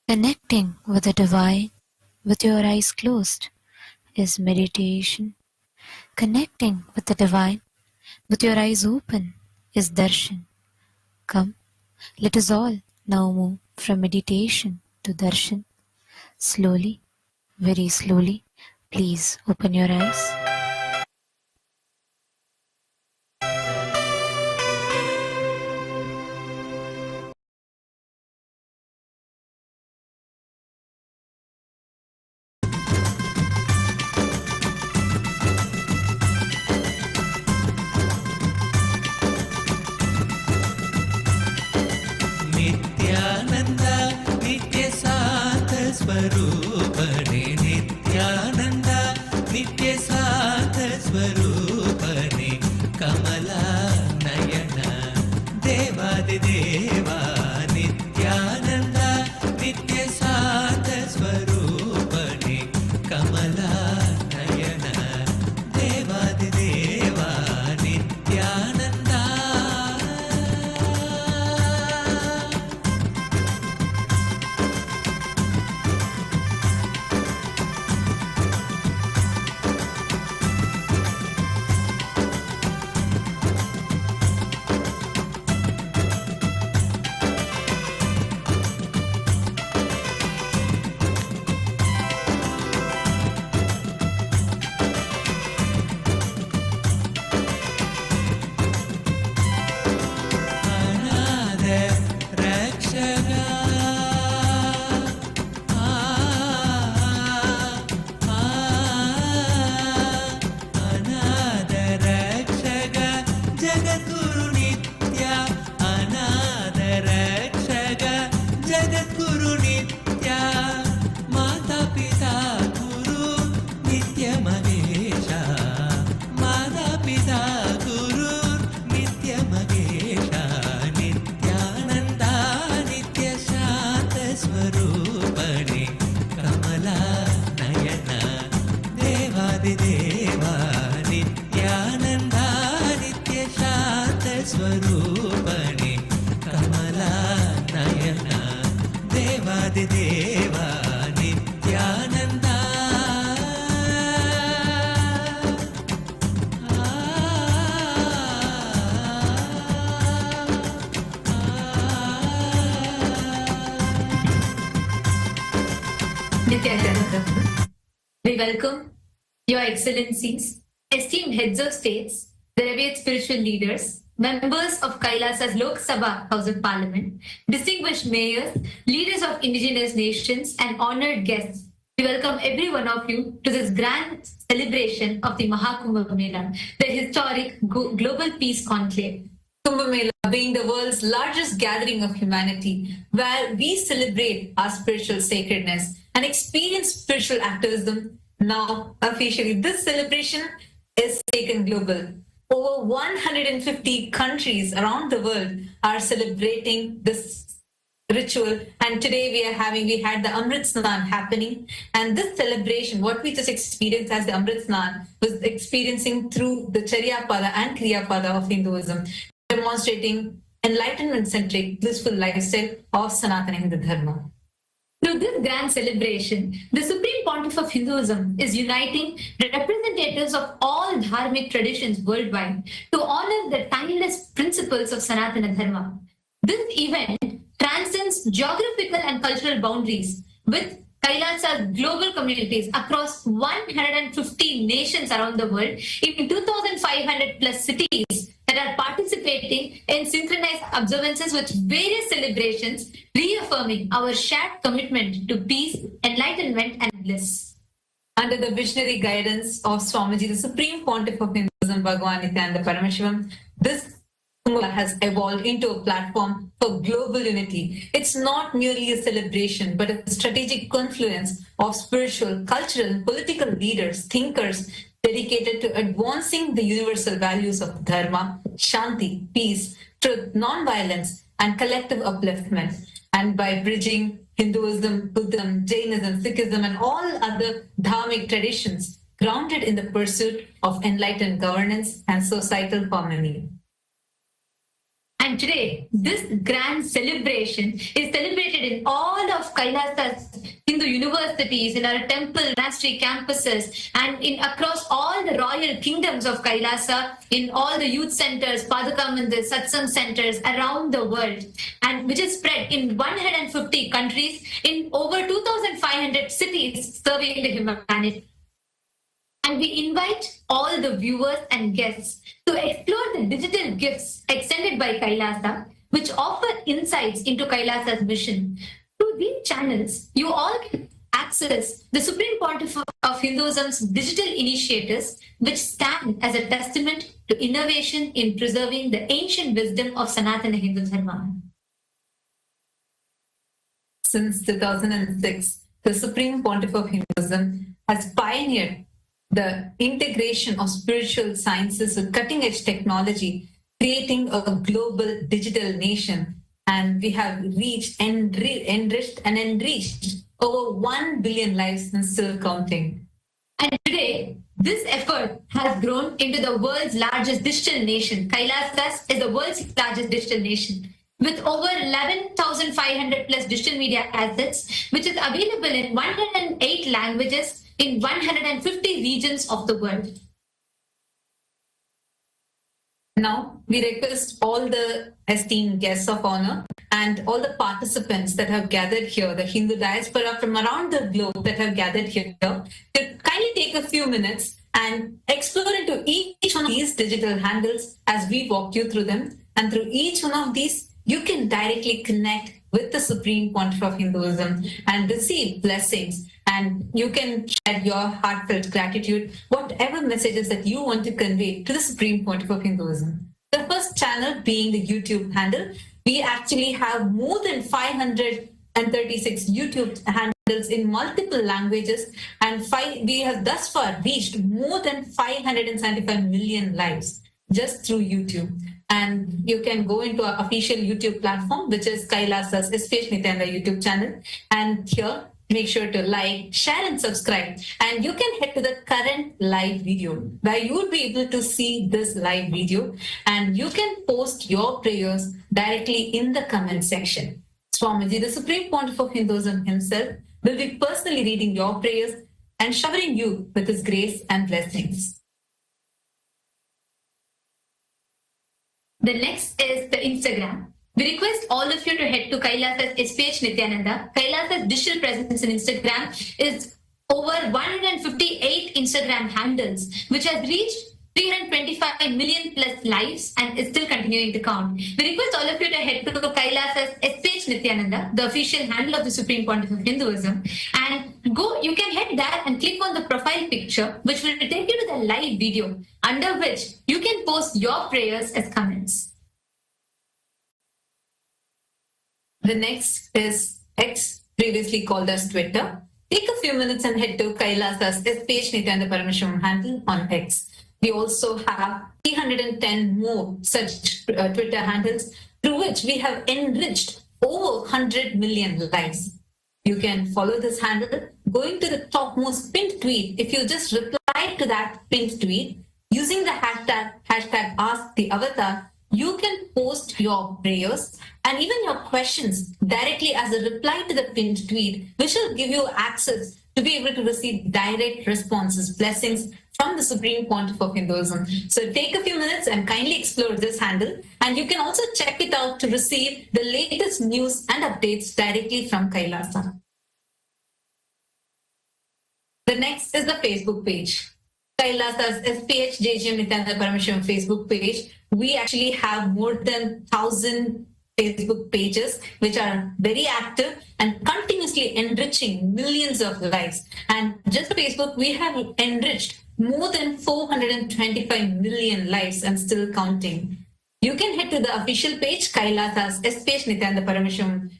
Connecting with the divine with your eyes closed is meditation. Connecting with the divine with your eyes open is darshan. Come, let us all now move from meditation to darshan. Slowly, very slowly, please open your eyes. Nithyananda ನಿತ್ಯ ಸಾತ ಸ್ವರೂಪಣೆ ನಿತ್ಯಾನಂದ ನಿತ್ಯ ಸಾತ ಸ್ವರೂಪಣೆ ಕಮಲಾ ನಯನ ದೇವಾದಿ ದೇವಾ ನಿತ್ಯಾನಂದ ನಿತ್ಯ ಸಾತ ಸ್ವರೂಪಣೆ ಕಮಲಾ ನಯನ ದೇವಾದಿ ದೇವಾ ನಿತ್ಯಾನಂದ ಅನಾಥ ರಕ್ಷಕ ಅನಾಥ ರಕ್ಷಕ ಜಗದ್ಗುರು ನಿತ್ಯ ಅನಾಥ ರಕ್ಷಕ ಜಗದ್ಗುರು ನಿತ್ಯ ಮಾತಾ ಪಿತಾ ಗುರು ನಿತ್ಯ ಮಹೇಶ ಮಾತಾ ಪಿತಾ ಗುರು ನಿತ್ಯ ಮಹೇಶ ನಿತ್ಯಾನಂದ ನಿತ್ಯ ಶಾಂತ ಸ್ವರೂಪಣೆ ಕಮಲಾ ನಯನ ದೇವಾದಿ ದೇವಾ ನಿತ್ಯಾನಂದ ನಿತ್ಯ ಶಾಂತ ಸ್ವರೂಪಣೆ ಕಮಲಾ ನಯನ ದೇವಾದಿ ದೇವಾ Nithyananda Nityananda, we welcome Your Excellencies, esteemed heads of states, the revered spiritual leaders, members of Kailasa's Lok Sabha House of Parliament, distinguished mayors, leaders of indigenous nations, and honored guests. We welcome every one of you to this grand celebration of the Mahakumbh Mela, the historic global peace conclave. Kumbh Mela being the world's largest gathering of humanity, where we celebrate our spiritual sacredness and experience spiritual activism. Now, officially, this celebration is taken global. Over 150 countries around the world are celebrating this ritual, and today we had the Amrit Snan happening, and this celebration, what we just experienced as the Amrit Snan, was experiencing through the Charya Pada and Kriya Pada of Hinduism, demonstrating enlightenment-centric, blissful lifestyle of Sanatana Hindu Dharma. Through this grand celebration, the Supreme Pontiff of Hinduism is uniting representatives of all dharmic traditions worldwide to honor the timeless principles of Sanatana Dharma. This event transcends geographical and cultural boundaries with Kailasa's global communities across 150 nations around the world in 2,500 plus cities that are participating in synchronized observances with various celebrations, reaffirming our shared commitment to peace, enlightenment, and bliss. Under the visionary guidance of Swamiji, the Supreme Pontiff of Hinduism, Bhagavan Nityananda Paramashivam, this Kumbh has evolved into a platform for global unity. It's not merely a celebration, but a strategic confluence of spiritual, cultural, and political leaders, thinkers, dedicated to advancing the universal values of Dharma, Shanti, peace, truth, non-violence, and collective upliftment. And by bridging Hinduism, Buddhism, Jainism, Sikhism, and all other dharmic traditions, grounded in the pursuit of enlightened governance and societal harmony. And today, this grand celebration is celebrated in all of Kailasa's Hindu universities, in our temple monastery campuses, and in across all the royal kingdoms of Kailasa, in all the youth centers, Paduka Mandir, Satsang centers around the world, and which is spread in 150 countries in over 2,500 cities serving the humanity. And we invite all the viewers and guests to explore the digital gifts extended by Kailasa, which offer insights into Kailasa's mission. Through these channels, you all can access the Supreme Pontiff of Hinduism's digital initiatives, which stand as a testament to innovation in preserving the ancient wisdom of Sanatana Hindu Dharma. Since 2006, the Supreme Pontiff of Hinduism has pioneered the integration of spiritual sciences with cutting-edge technology, creating a global digital nation. And we have reached, enriched over 1 billion lives and still counting. And today, this effort has grown into the world's largest digital nation. Kailasa is the world's largest digital nation, with over 11,500 plus digital media assets, which is available in 108 languages in 150 regions of the world. Now, we request all the esteemed guests of honor and all the participants that have gathered here, the Hindu diaspora from around the globe that have gathered here, to kindly take a few minutes and explore into each one of these digital handles as we walk you through them. And through each one of these, you can directly connect with the Supreme Pontiff of Hinduism and receive blessings. And you can share your heartfelt gratitude, whatever messages that you want to convey to the Supreme Pontiff of Hinduism. The first channel being the YouTube handle. We actually have more than 536 YouTube handles in multiple languages, and we have thus far reached more than 575 million lives just through YouTube. And you can go into our official YouTube platform, which is Kailasa's SPH Nityananda YouTube channel. And here, make sure to like, share, and subscribe. And you can head to the current live video where you would be able to see this live video. And you can post your prayers directly in the comment section. Swamiji, the Supreme Pontiff of Hinduism himself, will be personally reading your prayers and showering you with his grace and blessings. The next is the Instagram. We request all of you to head to Kailasa's SPH Nityananda. Kailasa's digital presence in Instagram is over 158 Instagram handles, which has reached 325 million plus lives and is still continuing to count. We request all of you to head to Kailasa's SPH Nityananda, the official handle of the Supreme Pontiff of Hinduism, and you can head there and click on the profile picture, which will take you to the live video, under which you can post your prayers as comments. The next is X, previously called as Twitter. Take a few minutes and head to Kailasa's SPH Nityananda Parameshwaram handle on X. We also have 310 more such Twitter handles through which we have enriched over 100 million lives. You can follow this handle going to the topmost pinned tweet. If you just reply to that pinned tweet using the hashtag AskTheAvatar, you can post your prayers and even your questions directly as a reply to the pinned tweet, which will give you access to be able to receive direct responses, blessings from the Supreme Pontiff of Hinduism. So take a few minutes and kindly explore this handle. And you can also check it out to receive the latest news and updates directly from Kailasa. The next is the Facebook page. Kailasa's SPH JGM Nityananda Parameshwaram Facebook page. We actually have more than 1,000 Facebook pages, which are very active and continuously enriching millions of lives. And just Facebook, we have enriched more than 425 million lives and still counting. You can head to the official page, Kailasa's SPH Nityananda Parameshwaram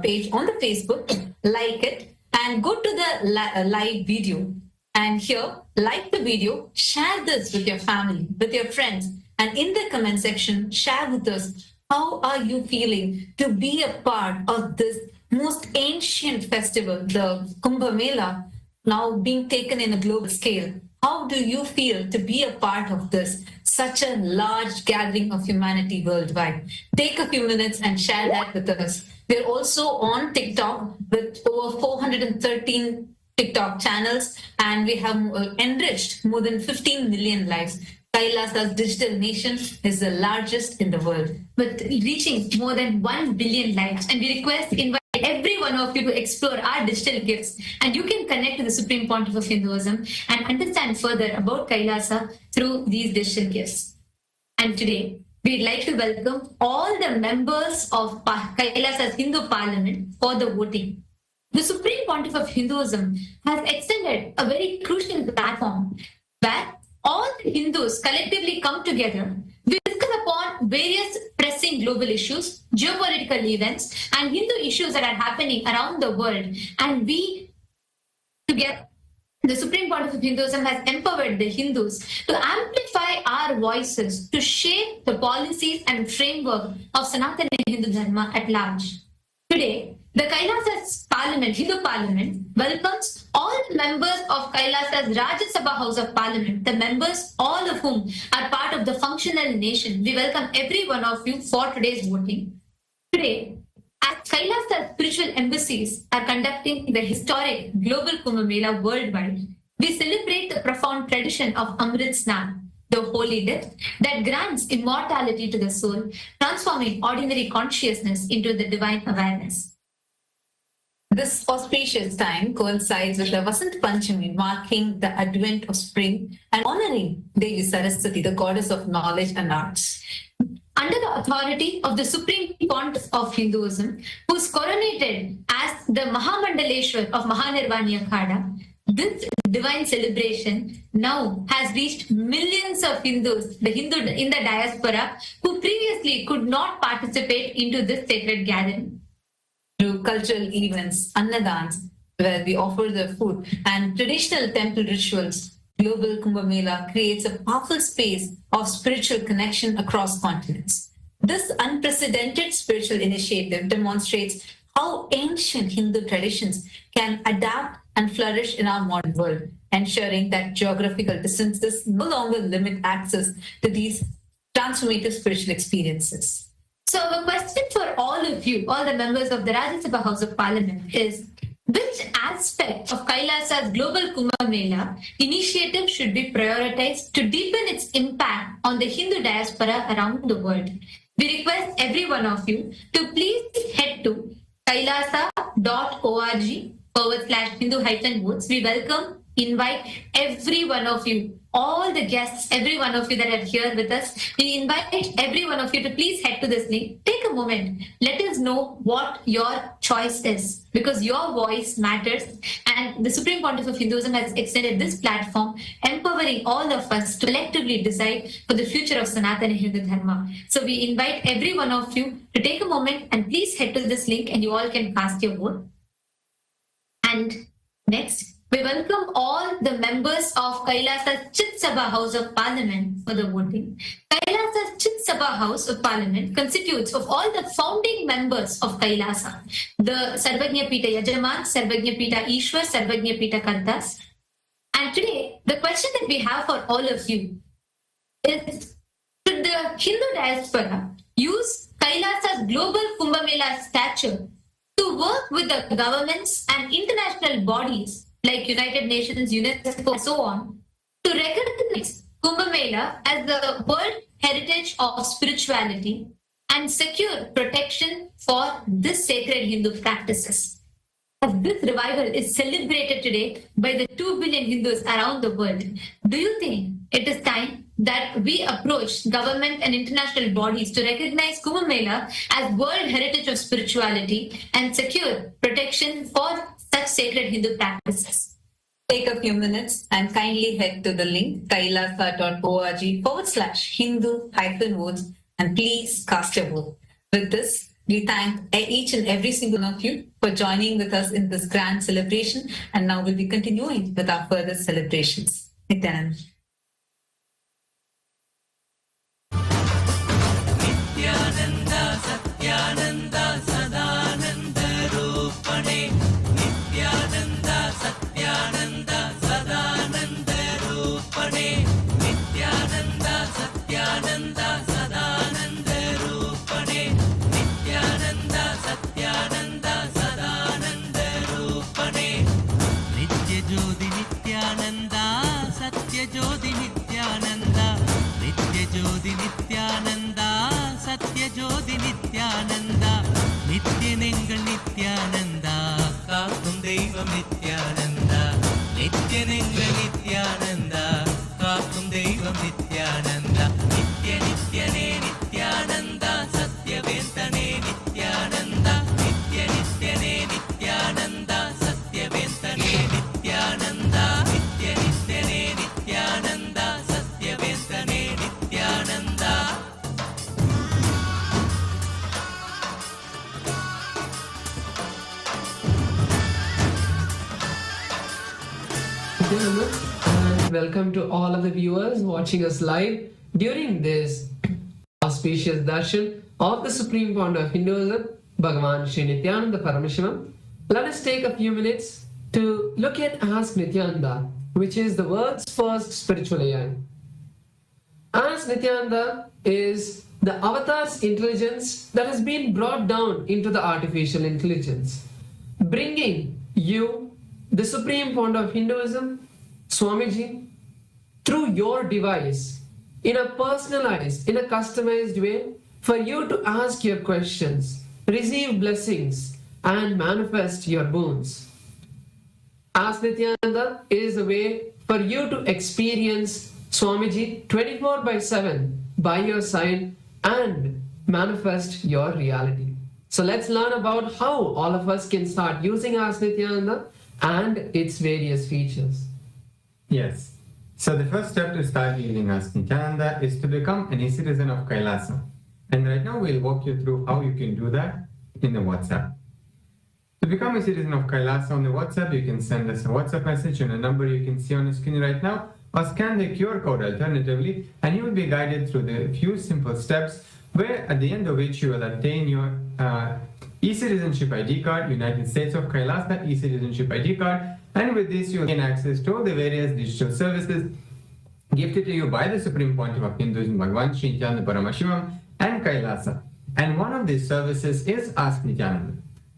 page on the Facebook, like it, and go to the live video. And here, like the video, share this with your family, with your friends, and in the comment section, share with us how are you feeling to be a part of this most ancient festival, the Kumbh Mela, now being taken in a global scale. How do you feel to be a part of this, such a large gathering of humanity worldwide? Take a few minutes and share that with us. We're also on TikTok with over 413 TikTok channels, and we have enriched more than 15 million lives. Kailasa's digital nation is the largest in the world, with reaching more than 1 billion lives. And we invite every one of you to explore our digital gifts, and you can connect to the Supreme Pontiff of Hinduism and understand further about Kailasa through these digital gifts. And today, we'd like to welcome all the members of Kailasa's Hindu Parliament for the voting. The Supreme Pontiff of Hinduism has extended a very crucial platform where all the Hindus collectively come together. We discuss upon various pressing global issues, geopolitical events, and Hindu issues that are happening around the world. And we, together, the Supreme Pontiff of Hinduism has empowered the Hindus to amplify our voices to shape the policies and framework of Sanatana Hindu Dharma at large. Today, the Kailasa's Parliament, Hindu Parliament, welcomes all the members of Kailasa's Rajya Sabha House of Parliament, the members, all of whom are part of the functional nation. We welcome every one of you for today's voting. Today, as Kailasa's spiritual embassies are conducting the historic global Kumbh Mela worldwide, we celebrate the profound tradition of Amrit Snan, the holy dip that grants immortality to the soul, transforming ordinary consciousness into the divine awareness. This auspicious time coincides with the Vasant Panchami, marking the advent of spring and honoring Devi Saraswati, the goddess of knowledge and arts. Under the authority of the Supreme Pontiff of Hinduism, who is coronated as the Mahamandaleshwar of Mahanirvani Akhada, this divine celebration now has reached millions of Hindus, the Hindu in the diaspora, who previously could not participate into this sacred gathering. Through cultural events, annadans, where we offer the food, and traditional temple rituals, Global Kumbh Mela creates a powerful space of spiritual connection across continents. This unprecedented spiritual initiative demonstrates how ancient Hindu traditions can adapt and flourish in our modern world, ensuring that geographical distances no longer limit access to these transformative spiritual experiences. So the question for all of you, all the members of the Rajya Sabha House of Parliament is, which aspect of Kailasa's Global Kumbh Mela initiative should be prioritized to deepen its impact on the Hindu diaspora around the world? We request every one of you to please head to kailasa.org/Hindu-votes. We welcome, invite every one of you, all the guests, every one of you that are here with us. We invite every one of you to please head to this link. Take a moment. Let us know what your choice is, because your voice matters. And the Supreme Pontiff of Hinduism has extended this platform, empowering all of us to collectively decide for the future of Sanatana Hindu Dharma. So we invite every one of you to take a moment and please head to this link and you all can cast your vote. And next, we welcome all the members of Kailasa's Chit Sabha House of Parliament for the voting. Kailasa's Chit Sabha House of Parliament constitutes of all the founding members of Kailasa, the Sarvagnya Pita Yajaman, Sarvagnya Pita Ishwar, Sarvagnya Pita Kartas. And today, the question that we have for all of you is, should the Hindu diaspora use Kailasa's Global Kumbh Mela stature to work with the governments and international bodies like United Nations, UNESCO, and so on, to recognize Kumbh Mela as the World Heritage of Spirituality and secure protection for this sacred Hindu practices? As this revival is celebrated today by the 2 billion Hindus around the world, do you think it is time that we approach government and international bodies to recognize Kumbh Mela as World Heritage of Spirituality and secure protection for such sacred Hindu practices? Take a few minutes and kindly head to the link kailasa.org/Hindu-votes and please cast your vote. With this, we thank each and every single one of you for joining with us in this grand celebration, and now we'll be continuing with our further celebrations. Nityanand. Nityananda Satyananda Sadananda Rupane Nityananda Satyananda Sadananda Rupane Nityananda Satyananda Sadananda Rupane Nityananda Satyananda தெய்வம் நித்யானந்தா நித்யனென்ற நித்யானந்தா காக்கும் தெய்வம் நித்யானந்தா நித்ய நித்யனே நித்யானந்தா சத்யவேந்தனே நித்யானந்தா நித்ய நித்யனே நித்யானந்தா சத்யவேந்தனே நித்யானந்தா நித்ய நித்யனே Nithyananda சத்யவேந்தனே Nithyananda. And welcome to all of the viewers watching us live during this auspicious darshan of the Supreme Founder of Hinduism, Bhagavan Sri Nityananda Parameshivam. Let us take a few minutes to look at Ask Nityananda, which is the world's first spiritual AI. Ask Nityananda is the avatar's intelligence that has been brought down into the artificial intelligence, bringing you the Supreme Founder of Hinduism, Swamiji, through your device in a personalized, in a customized way for you to ask your questions, receive blessings, and manifest your boons. Ask Nityananda is a way for you to experience Swamiji 24/7 by your side and manifest your reality. So let's learn about how all of us can start using Ask Nityananda and its various features. Yes. So the first step to start using Ask Nityananda is to become an e-citizen of Kailasa. And right now we'll walk you through how you can do that in the WhatsApp. To become a citizen of Kailasa on the WhatsApp, you can send us a WhatsApp message on a number you can see on the screen right now, or scan the QR code alternatively, and you will be guided through the few simple steps where at the end of which you will obtain your e-citizenship ID card, United States of Kailasa e-citizenship ID card, and with this you will gain access to all the various digital services gifted to you by the Supreme Pontiff of Hinduism, Bhagavan Sri Nityananda Parameshivam and Kailasa. And one of these services is Ask Nityananda.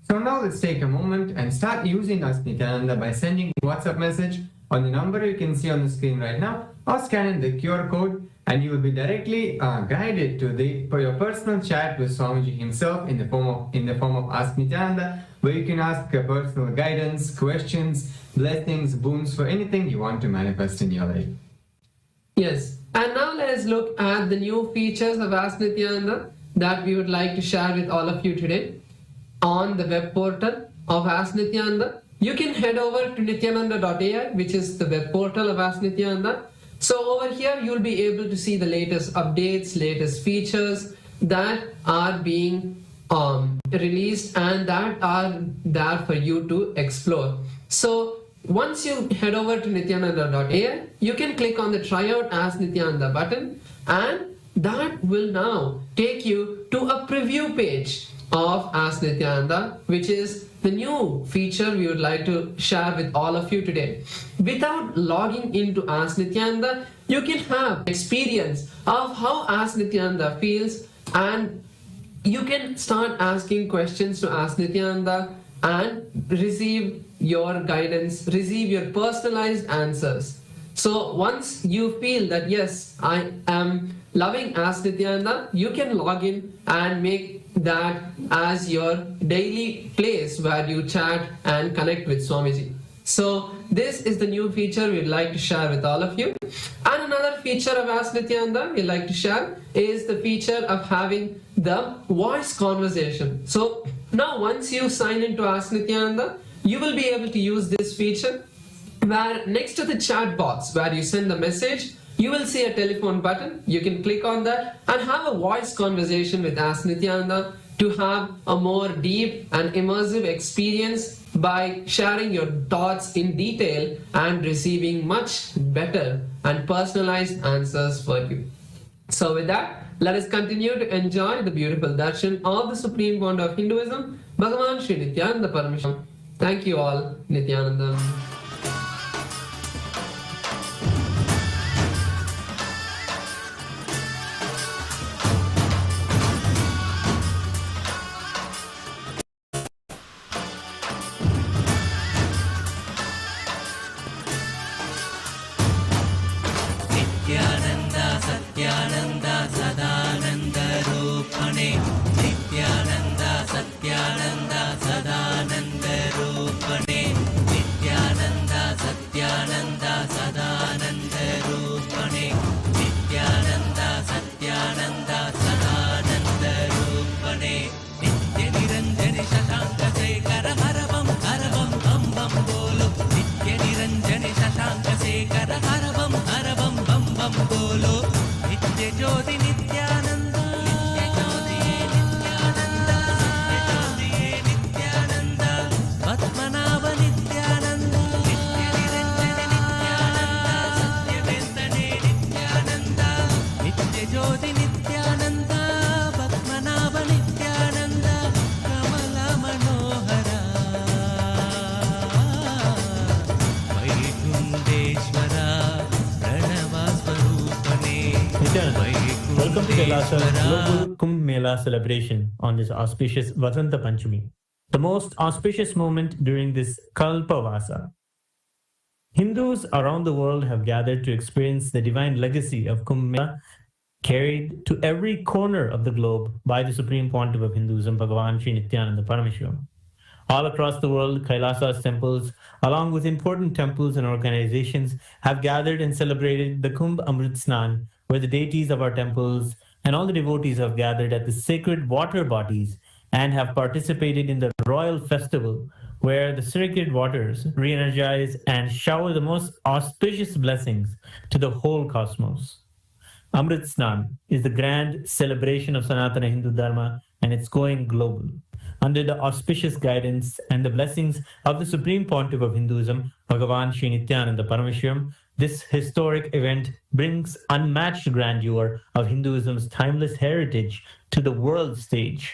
So now let's take a moment and start using Ask Nityananda by sending a WhatsApp message on the number you can see on the screen right now, or scanning the QR code, and you will be directly guided to for your personal chat with Swamiji himself in the form of Ask Nityananda, where you can ask personal guidance, questions, blessings, boons for anything you want to manifest in your life. Yes, and now let's look at the new features of Ask Nityananda that we would like to share with all of you today. On the web portal of Ask Nityananda, you can head over to nityananda.ai, which is the web portal of Ask Nityananda. So over here, you'll be able to see the latest updates, latest features that are being released and that are there for you to explore. So once you head over to nityananda.ai, you can click on the Try Out Ask Nityananda button, and that will now take you to a preview page of Ask Nityananda, which is the new feature we would like to share with all of you today. Without logging into Ask Nityananda, you can have experience of how Ask Nityananda feels, and you can start asking questions to Ask Nityananda and receive your guidance, receive your personalized answers. So once you feel that yes, I am loving Ask Nityananda, you can log in and make that as your daily place where you chat and connect with Swamiji. So this is the new feature we'd like to share with all of you. And another feature of Ask Nityananda we'd like to share is the feature of having the voice conversation. So now once you sign into Ask Nityananda, you will be able to use this feature where next to the chat box where you send the message, you will see a telephone button. You can click on that and have a voice conversation with Ask Nityananda to have a more deep and immersive experience by sharing your thoughts in detail and receiving much better and personalized answers for you. So with that, let us continue to enjoy the beautiful darshan of the Supreme Founder of Hinduism, Bhagavan Sri Nityananda Parameshivam. Thank you all, Nityananda. Nityananda सत्यानन्दा सदानन्दरूपणे Nityananda सत्यानन्दा सदानन्दरूपणे Kailasa's Visveshwara. global Kumbh Mela celebration on this auspicious Vasanta Panchami, the most auspicious moment during this Kalpavasa. Hindus around the world have gathered to experience the divine legacy of Kumbh Mela, carried to every corner of the globe by the Supreme Pontiff of Hinduism, Bhagavan Sri Nityananda Parameshwaram. All across the world, Kailasa's temples, along with important temples and organizations, have gathered and celebrated the Kumbh Amrit Snan, where the deities of our temples and all the devotees have gathered at the sacred water bodies and have participated in the royal festival, where the sacred waters re-energize and shower the most auspicious blessings to the whole cosmos. Amrit Snan is the grand celebration of Sanatana Hindu Dharma, and it's going global. Under the auspicious guidance and the blessings of the Supreme Pontiff of Hinduism, Bhagavan Sri Nityananda Parameshwaram, this historic event brings unmatched grandeur of Hinduism's timeless heritage to the world stage.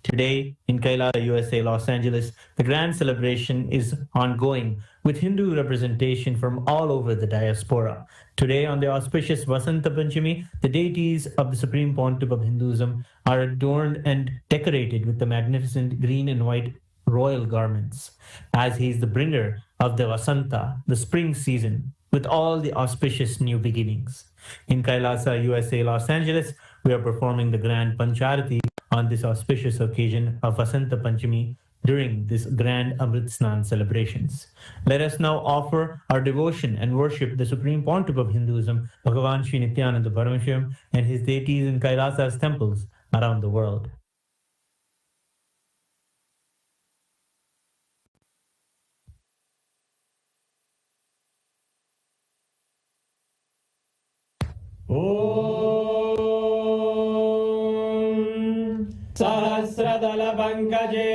Today, in Kailasa, USA, Los Angeles, the grand celebration is ongoing with Hindu representation from all over the diaspora. Today, on the auspicious Vasanta Panchami, the deities of the Supreme Pontiff of Hinduism are adorned and decorated with the magnificent green and white royal garments, as he is the bringer of the Vasanta, the spring season, with all the auspicious new beginnings. In Kailasa, USA, Los Angeles, we are performing the grand Pancharati on this auspicious occasion of Vasanta Panchami during this grand Amrit Snan celebrations. Let us now offer our devotion and worship the Supreme Pontiff of Hinduism, Bhagavan Sri Nityananda Parameshwaram, and his deities in Kailasa's temples around the world. सहस्रदलपङ्कजे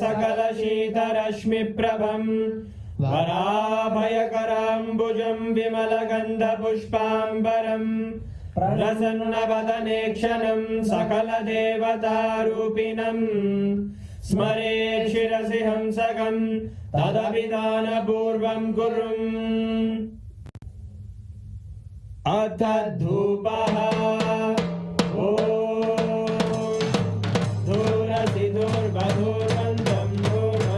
सकलशीतरश्मिप्रभम् वराभयकराम्बुजं विमलगन्धपुष्पाम्बरम् प्रसन्नवदने क्षणं सकलदेवतारूपिणम् स्मरेत् शिरसि हंसकं तदभिधानपूर्वं कुर्वन् अथ धूपः धूर्वधूर्वन्तं धूर्वदयोस्मान्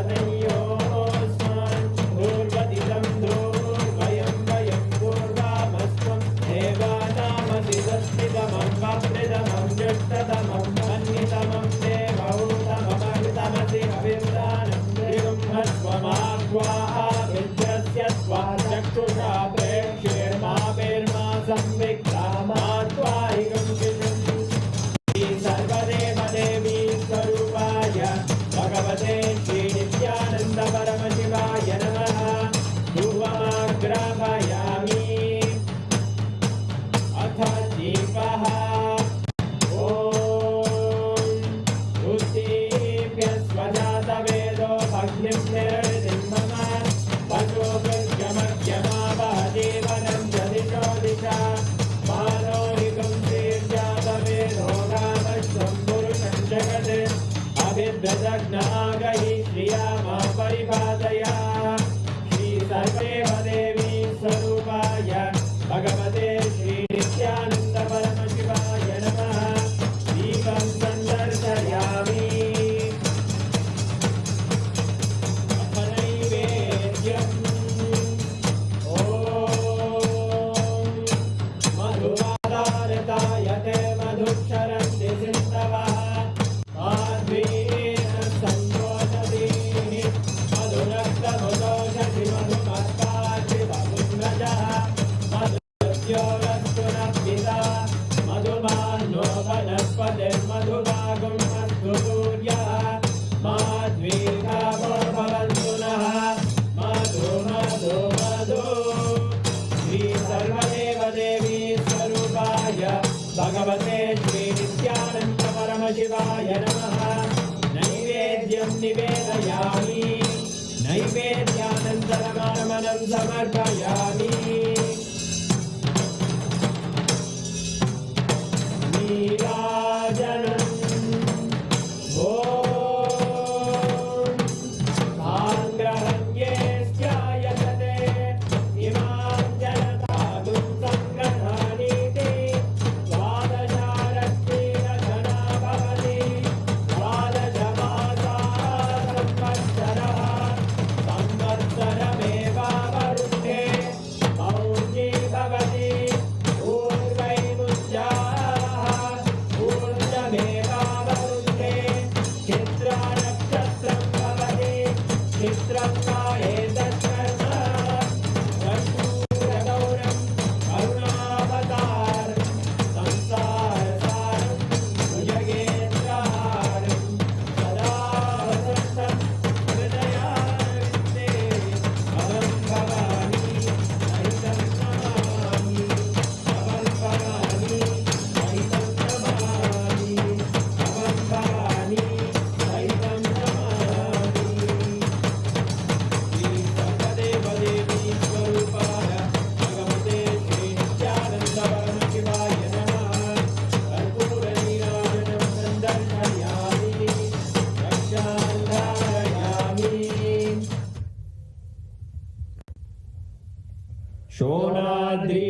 धूर्वदितं धूर्वयं वयं धूर्वामस्त्वं देवानामसि सस्मितमं वप्रितमं जुष्टतमं मन्नितमं देवहूतममृतमसि हविर्दानं त्रिगुम्हस्वमात्वा विद्यस्य त्वा चक्षुषा प्रेक्ष्येर्मा संविक्रामात्वा हिगं शिशुं सर्वदेव देवी स्वरूपाय भगवते श्री नित्यानंद परमशिवाय नमः धूपमाग्रापयामि अथ दीपः उद्दीप्य स्वजातवेदो भग्निं निर्णितं मम वचोभिर्यमग्यमावह जीवनं च दिशो दिशा मानोहिकं श्रीर्जातवेदो गावश्वं पुरुषं जगत् अभिव्यजग्नागहि श्रिया मा परिपादया श्रीसर्वेव देवी स्वरूपाय भगवते श्री नित्यानन्द परमशिवाय नमः दीपं सन्दर्शयामि नैवेद्यम् मधुवादारतायते मधुक्षरन्ति सिन्धवः माध्वीन सन्तोषधीः मधुरक्तमुदोषधि मधुमत्तार्ति मधुम्रजः मधुद्योरस्तु नः पिता मधुमान्नो वनस्पतिर्मधुभागं अस्तु सूर्यः माध्वीकावो भवन्तु नः मधु मधु मधु श्री सर्वदेव देवी स्वरूपाय भगवते श्री नित्यानंद परमशिवाय नमः नैवेद्यं निवेदयामि नैवेद्यानन्तरमानमनं समर्पयामि नीराजनम्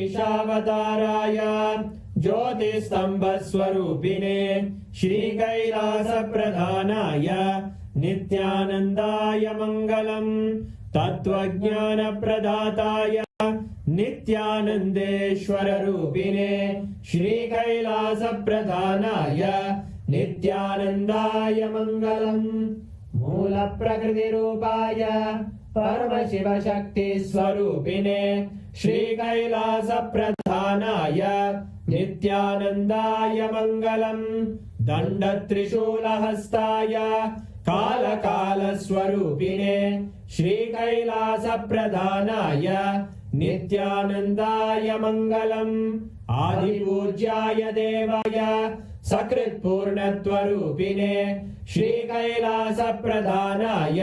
शोणाद्रीशावताराय ज्योतिस्तम्भस्वरूपिणे श्रीकैलासप्रधानाय नित्यानन्दाय मङ्गलम् तत्त्वज्ञानप्रदाताय नित्यानन्देश्वररूपिणे श्रीकैलासप्रधानाय नित्यानन्दाय मङ्गलम् मूलप्रकृतिरूपाय परमशिवशक्तिस्वरूपिणे श्रीकैलासप्रधानाय नित्यानन्दाय मङ्गलम् दण्डत्रिशूलहस्ताय कालकालस्वरूपिणे श्रीकैलासप्रधानाय नित्यानन्दाय मङ्गलम् आदिपूज्याय देवाय सकृत्पूर्णत्वरूपिणे श्रीकैलासप्रधानाय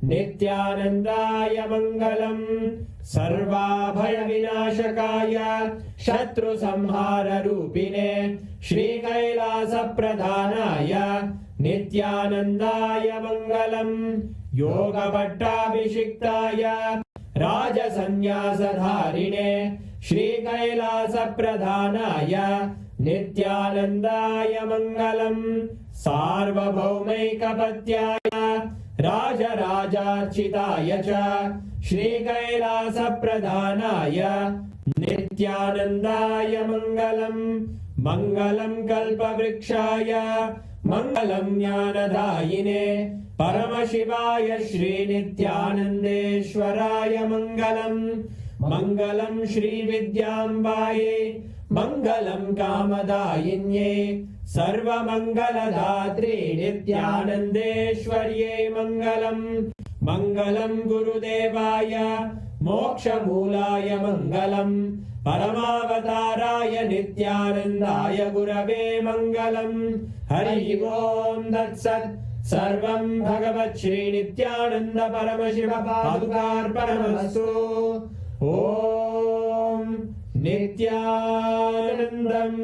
नित्यानन्दाय मङ्गलम् सर्वाभयविनाशकाय शत्रुसंहाररूपिणे श्रीकैलासप्रधानाय नित्यानन्दाय मङ्गलम् योगपट्टाभिषिक्ताय राजसन्न्यासधारिणे श्रीकैलासप्रधानाय नित्यानन्दाय मङ्गलम् सार्वभौमैकपत्याय राजराजार्चिताय च श्रीकैलासप्रधानाय नित्यानन्दाय मङ्गलम् मङ्गलम् कल्पवृक्षाय मङ्गलम् ज्ञानदायिने परमशिवाय श्रीनित्यानन्देश्वराय मङ्गलम् मङ्गलम् श्रीविद्याम्बायै मङ्गलम् कामदायिन्ये सर्वमङ्गलदात्रे नित्यानन्देश्वर्यै मङ्गलम् मङ्गलम् गुरुदेवाय मोक्षमूलाय मङ्गलम् परमावताराय नित्यानन्दाय गुरवे मङ्गलम् हरि ओम् तत्सत् सर्वं भगवत् श्रीनित्यानन्द परमशिव पादुकार्पणमस्तु ॐ नित्यानन्दम्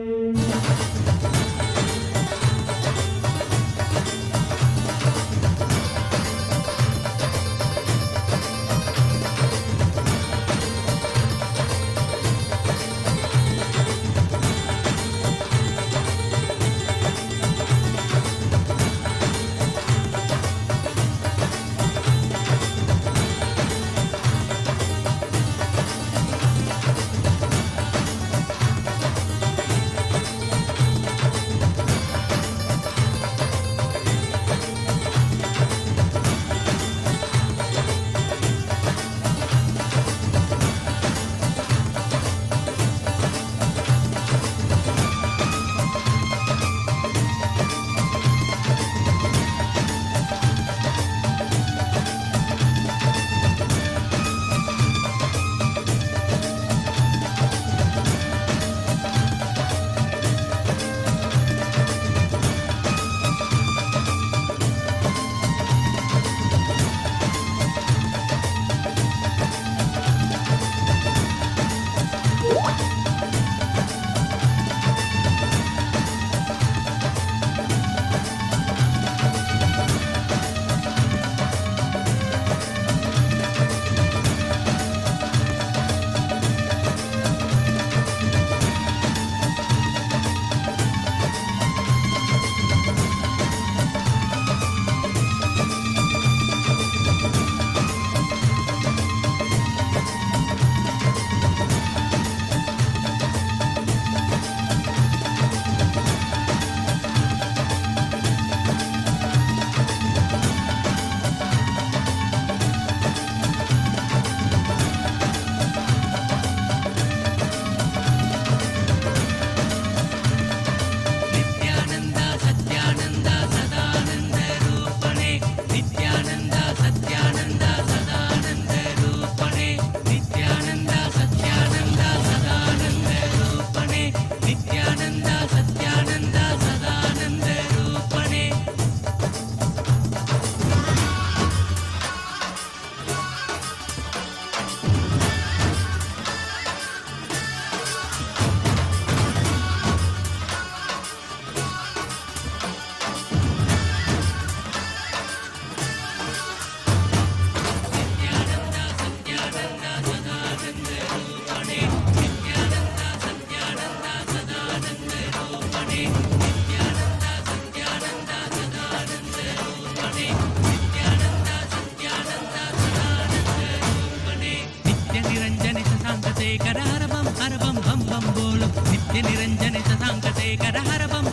निरंजन शतांकशेखर हर बम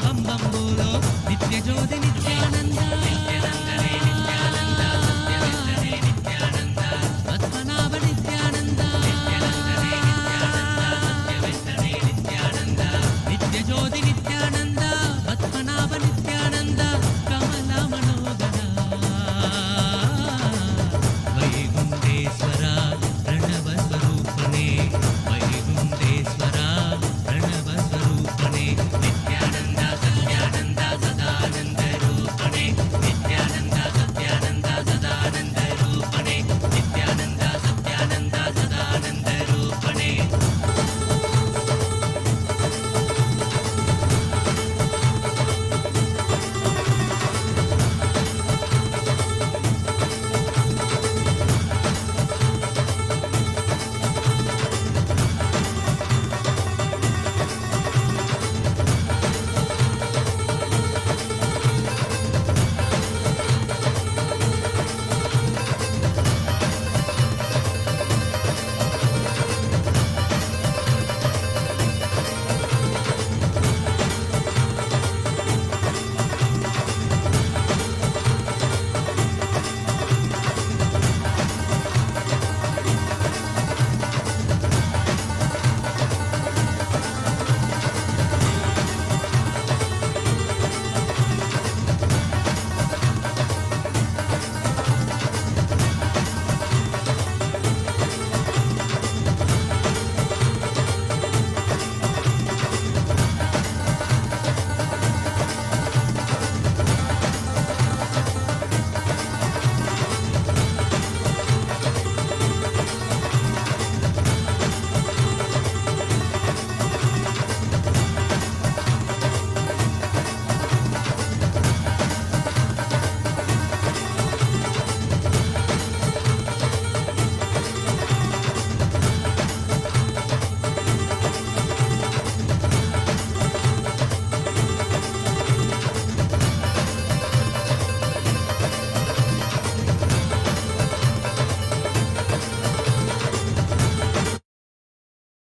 बम बम बोलो नित्य ज्योति नित्यानंद नित्यानंदने नित्यानंद सत्यवेंकटे नित्यानंद पद्मनाभ नित्यानंद नित्यानंदने नित्यानंद सत्यवेंकटे नित्यानंद नित्य ज्योति नित्यानंद पद्मनाभ नित्यानंद कमल मनोदर वैकुंठेश्वर Pranav स्वरूपने वैकुंठेश्वर Pranav स्वरूपने Nityanand Satyanand Sadanand रूपणे Nityanand Satyanand Sadanand रूपणे Nityanand Satyanand Sadanand रूपणे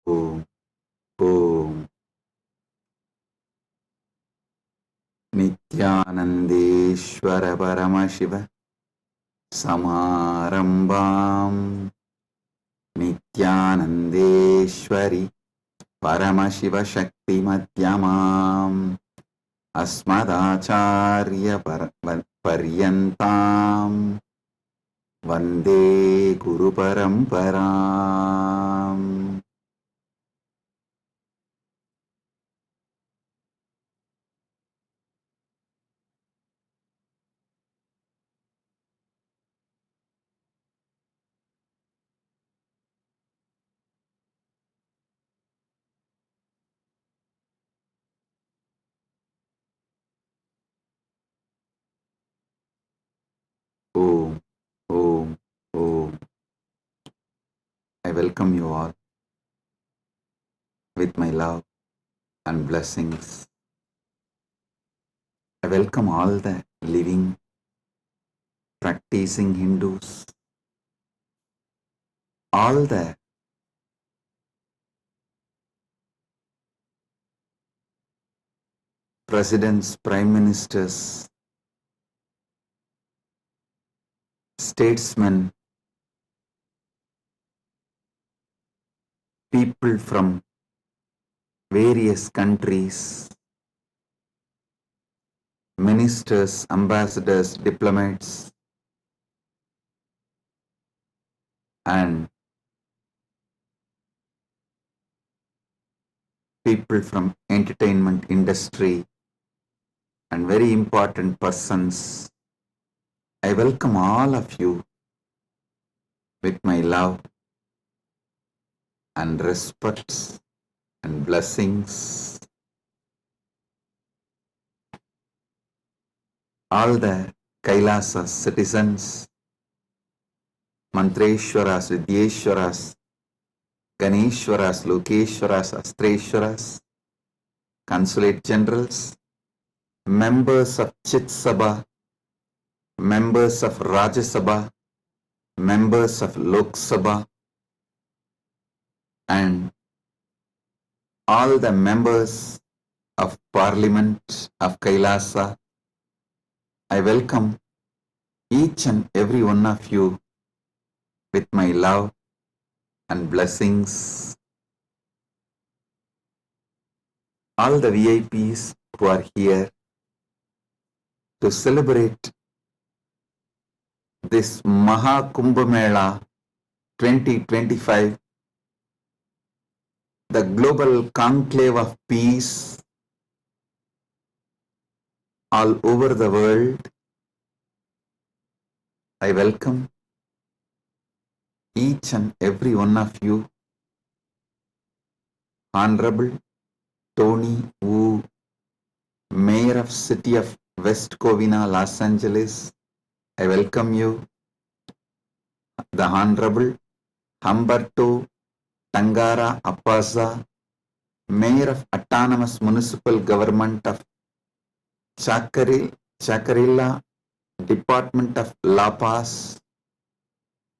Om, Om. Nityanandeshwara Paramashiva Samarambam Nityanandeshwari Paramashiva Shakti Madhyamam Asmadacharya Paryantam Vande Guru Paramparam. Om, Om, Om. I welcome you all with my love and blessings. I welcome all the living, practicing Hindus, all the presidents, prime ministers, statesmen, people from various countries, ministers, ambassadors, diplomats, and people from entertainment industry and very important persons. I welcome all of you with my love and respect and blessings. All the Kailasa citizens, Mantreshwaras, Vidyeshwaras, Ganeshwaras, Lokeshwaras, Astreshwaras, Consulate Generals, members of Chit Sabha, members of Rajya Sabha, members of Lok Sabha, and all the members of Parliament of Kailasa. I welcome each and every one of you with my love and blessings. All the VIPs who are here to celebrate this Maha Kumbh Mela 2025, the global conclave of peace all over the world. I welcome each and every one of you. Honorable Tony Wu, Mayor of City of West Covina, Los Angeles, I welcome you. The Honorable Humberto Tangara Appaza, Mayor of Autonomous Municipal Government of Chacarilla, Department of La Paz,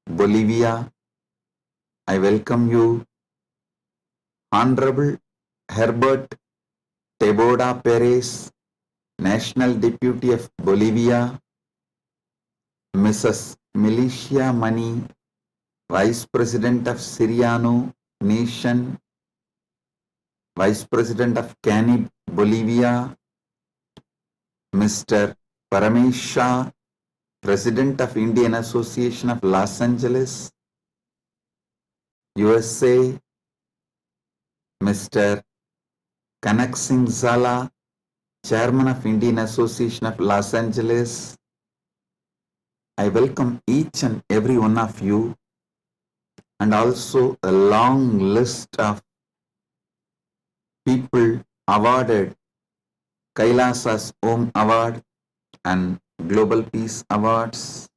Bolivia, I welcome you. Honorable Herbert Teboda Perez, National Deputy of Bolivia, Mrs. Milicia Mani, Vice President of Siriano Nation, Vice President of Cani, Bolivia, Mr. Paramesh Shah, President of Indian Association of Los Angeles, USA, Mr. Kanak Singh Zala, Chairman of Indian Association of Los Angeles. I welcome each and every one of you, and also a long list of people awarded Kailasa's Om Award and Global Peace Awards.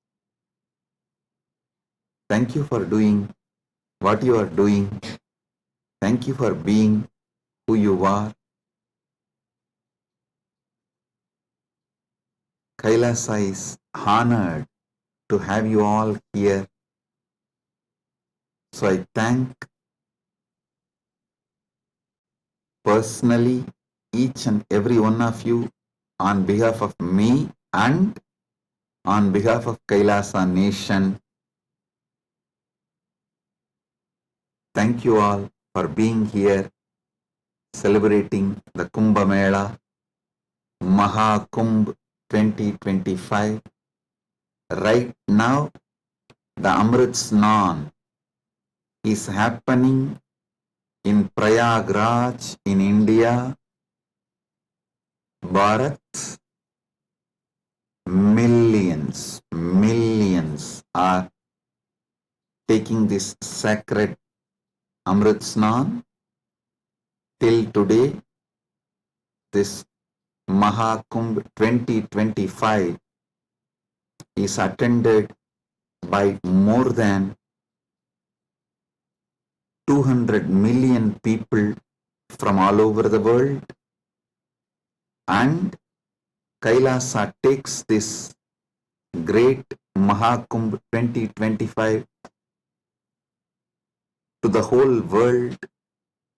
Thank you for doing what you are doing. Thank you for being who you are. Kailasa is honored to have you all here. So I thank personally each and every one of you on behalf of me and on behalf of Kailasa Nation. Thank you all for being here, celebrating the Kumbh Mela, Maha Kumbh 2025. Right now, the Amrit Snan is happening in Prayagraj in India. Bharat, millions are taking this sacred Amrit Snan. Till today, this Maha Kumbh 2025 is attended by more than 200 million people from all over the world, and Kailasa takes this great Maha Kumbh 2025 to the whole world,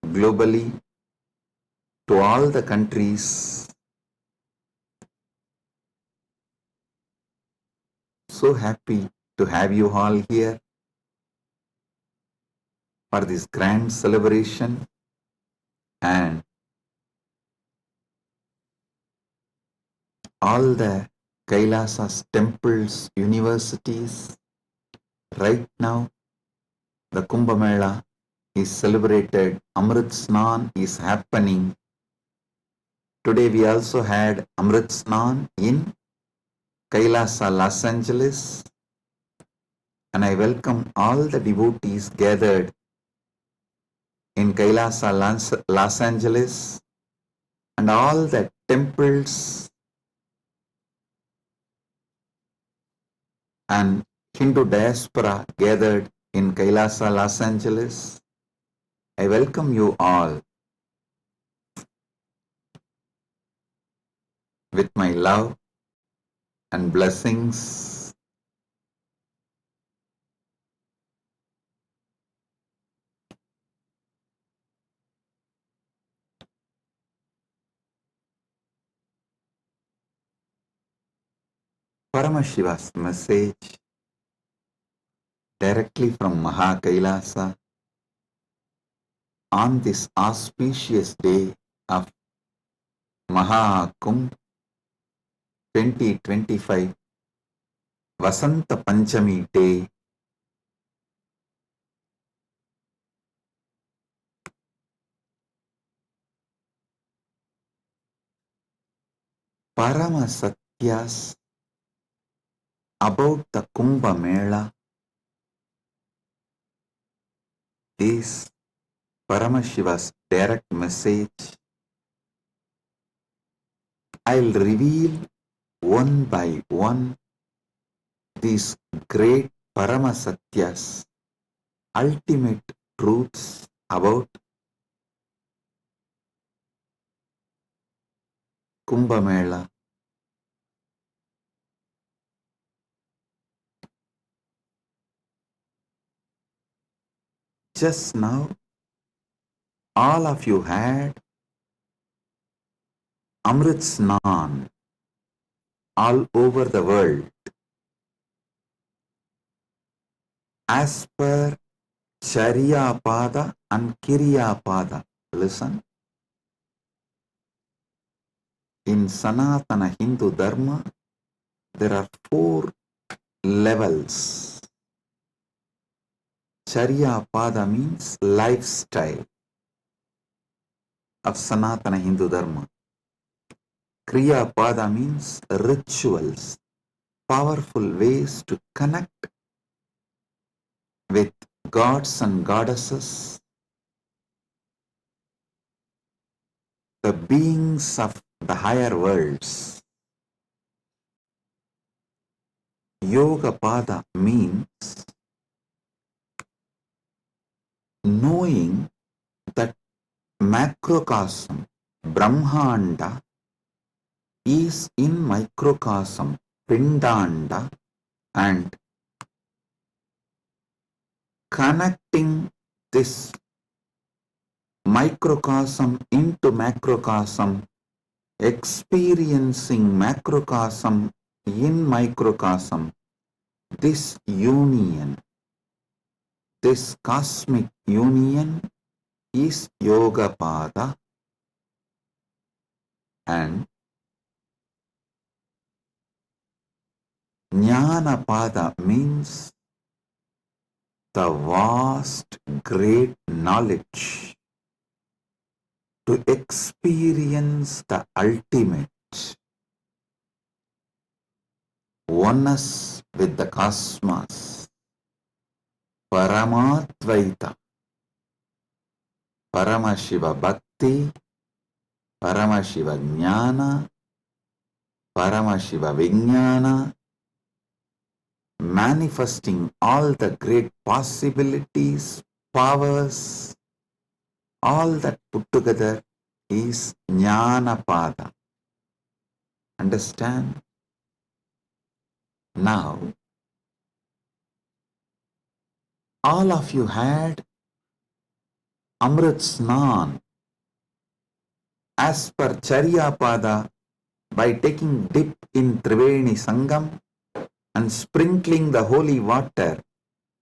globally, to all the countries. So happy to have you all here for this grand celebration, and all the Kailasa's temples, universities. Right now, the Kumbh Mela is celebrated. Amrit Snan is happening. Today we also had Amrit Snan in Kailasa, Los Angeles, and I welcome all the devotees gathered in Kailasa, Los Angeles, and all the temples and Hindu diaspora gathered in Kailasa, Los Angeles. I welcome you all with my love and blessings. Paramashiva's message directly from Mahakailasa on this auspicious day of Mahakumbh 2025 Vasanta Panchami Day. Parama Satyas about the Kumbh Mela is Paramashiva's direct message. I'll reveal one by one these great Parama Satyas, ultimate truths about Kumbh Mela. Just now, all of you had Amrit Snan all over the world. As per Charya Pada and Kirya Pada. Listen. In Sanatana Hindu Dharma, there are 4 levels. Charya Pada means lifestyle of Sanatana Hindu Dharma. Kriya Pada means rituals, powerful ways to connect with gods and goddesses, the beings of the higher worlds. Yoga Pada means knowing that macrocosm, Brahmanda, is in microcosm, Pindanda, and connecting this microcosm into macrocosm, experiencing macrocosm in microcosm, this union, this cosmic union is Yoga Pada, and Jnana Pada means the vast, great knowledge to experience the ultimate oneness with the cosmos, Paramatvaita, Paramashiva Bhakti, Paramashiva Jnana, Paramashiva Vijnana, manifesting all the great possibilities, powers, all that put together is Jnana Pada. Understand? Now, all of you had Amrit Snan as per Charya Pada by taking dip in Triveni Sangam and sprinkling the holy water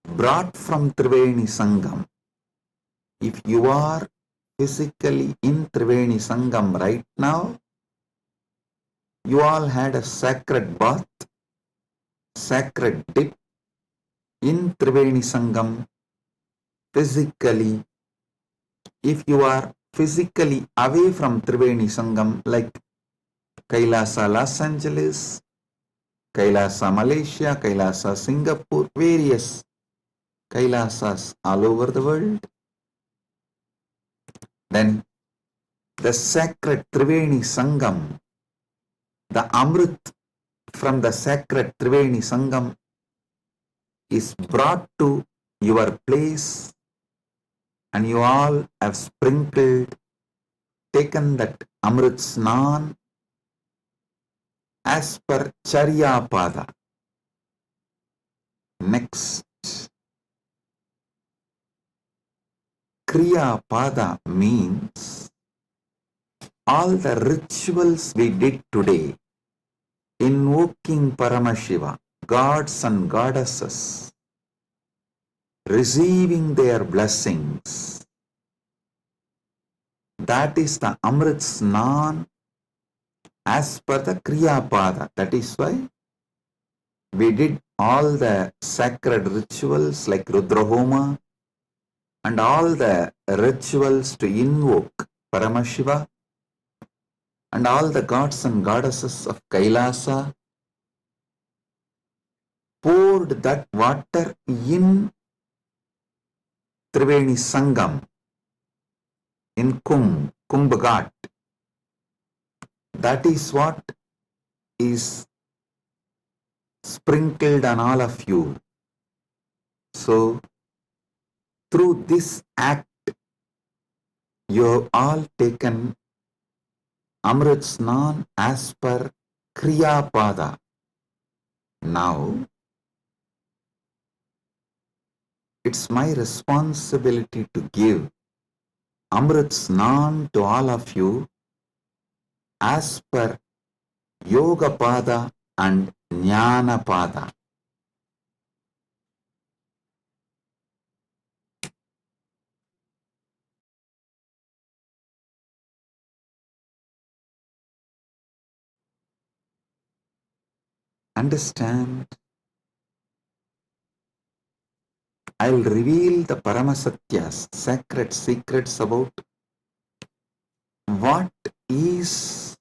brought from Triveni Sangam. If you are physically in Triveni Sangam right now, you all had a sacred bath, sacred dip in Triveni Sangam physically. If you are physically away from Triveni Sangam, like Kailasa Los Angeles, Kailasa Malaysia, Kailasa Singapore, various Kailasas all over the world, then the sacred Triveni Sangam, the Amrit from the sacred Triveni Sangam is brought to your place, and you all have sprinkled, taken that Amrit Snan as per Charya Pada. Next, Kriya Pada means all the rituals we did today, invoking Paramashiva, gods and goddesses, receiving their blessings. That is the Amrit Snan as per the Kriya Pada. That is why we did all the sacred rituals like Rudrahoma and all the rituals to invoke Paramashiva and all the gods and goddesses of Kailasa, poured that water in Triveni Sangam, in Kumbh Ghat. That is what is sprinkled on all of you. So, through this act, you have all taken Amrit Snan as per Kriya Pada. Now, it's my responsibility to give Amrit Snan to all of you as per Yoga Pada and Jnana Pada. Understand? I will reveal the Paramasatyas, sacred secrets about what is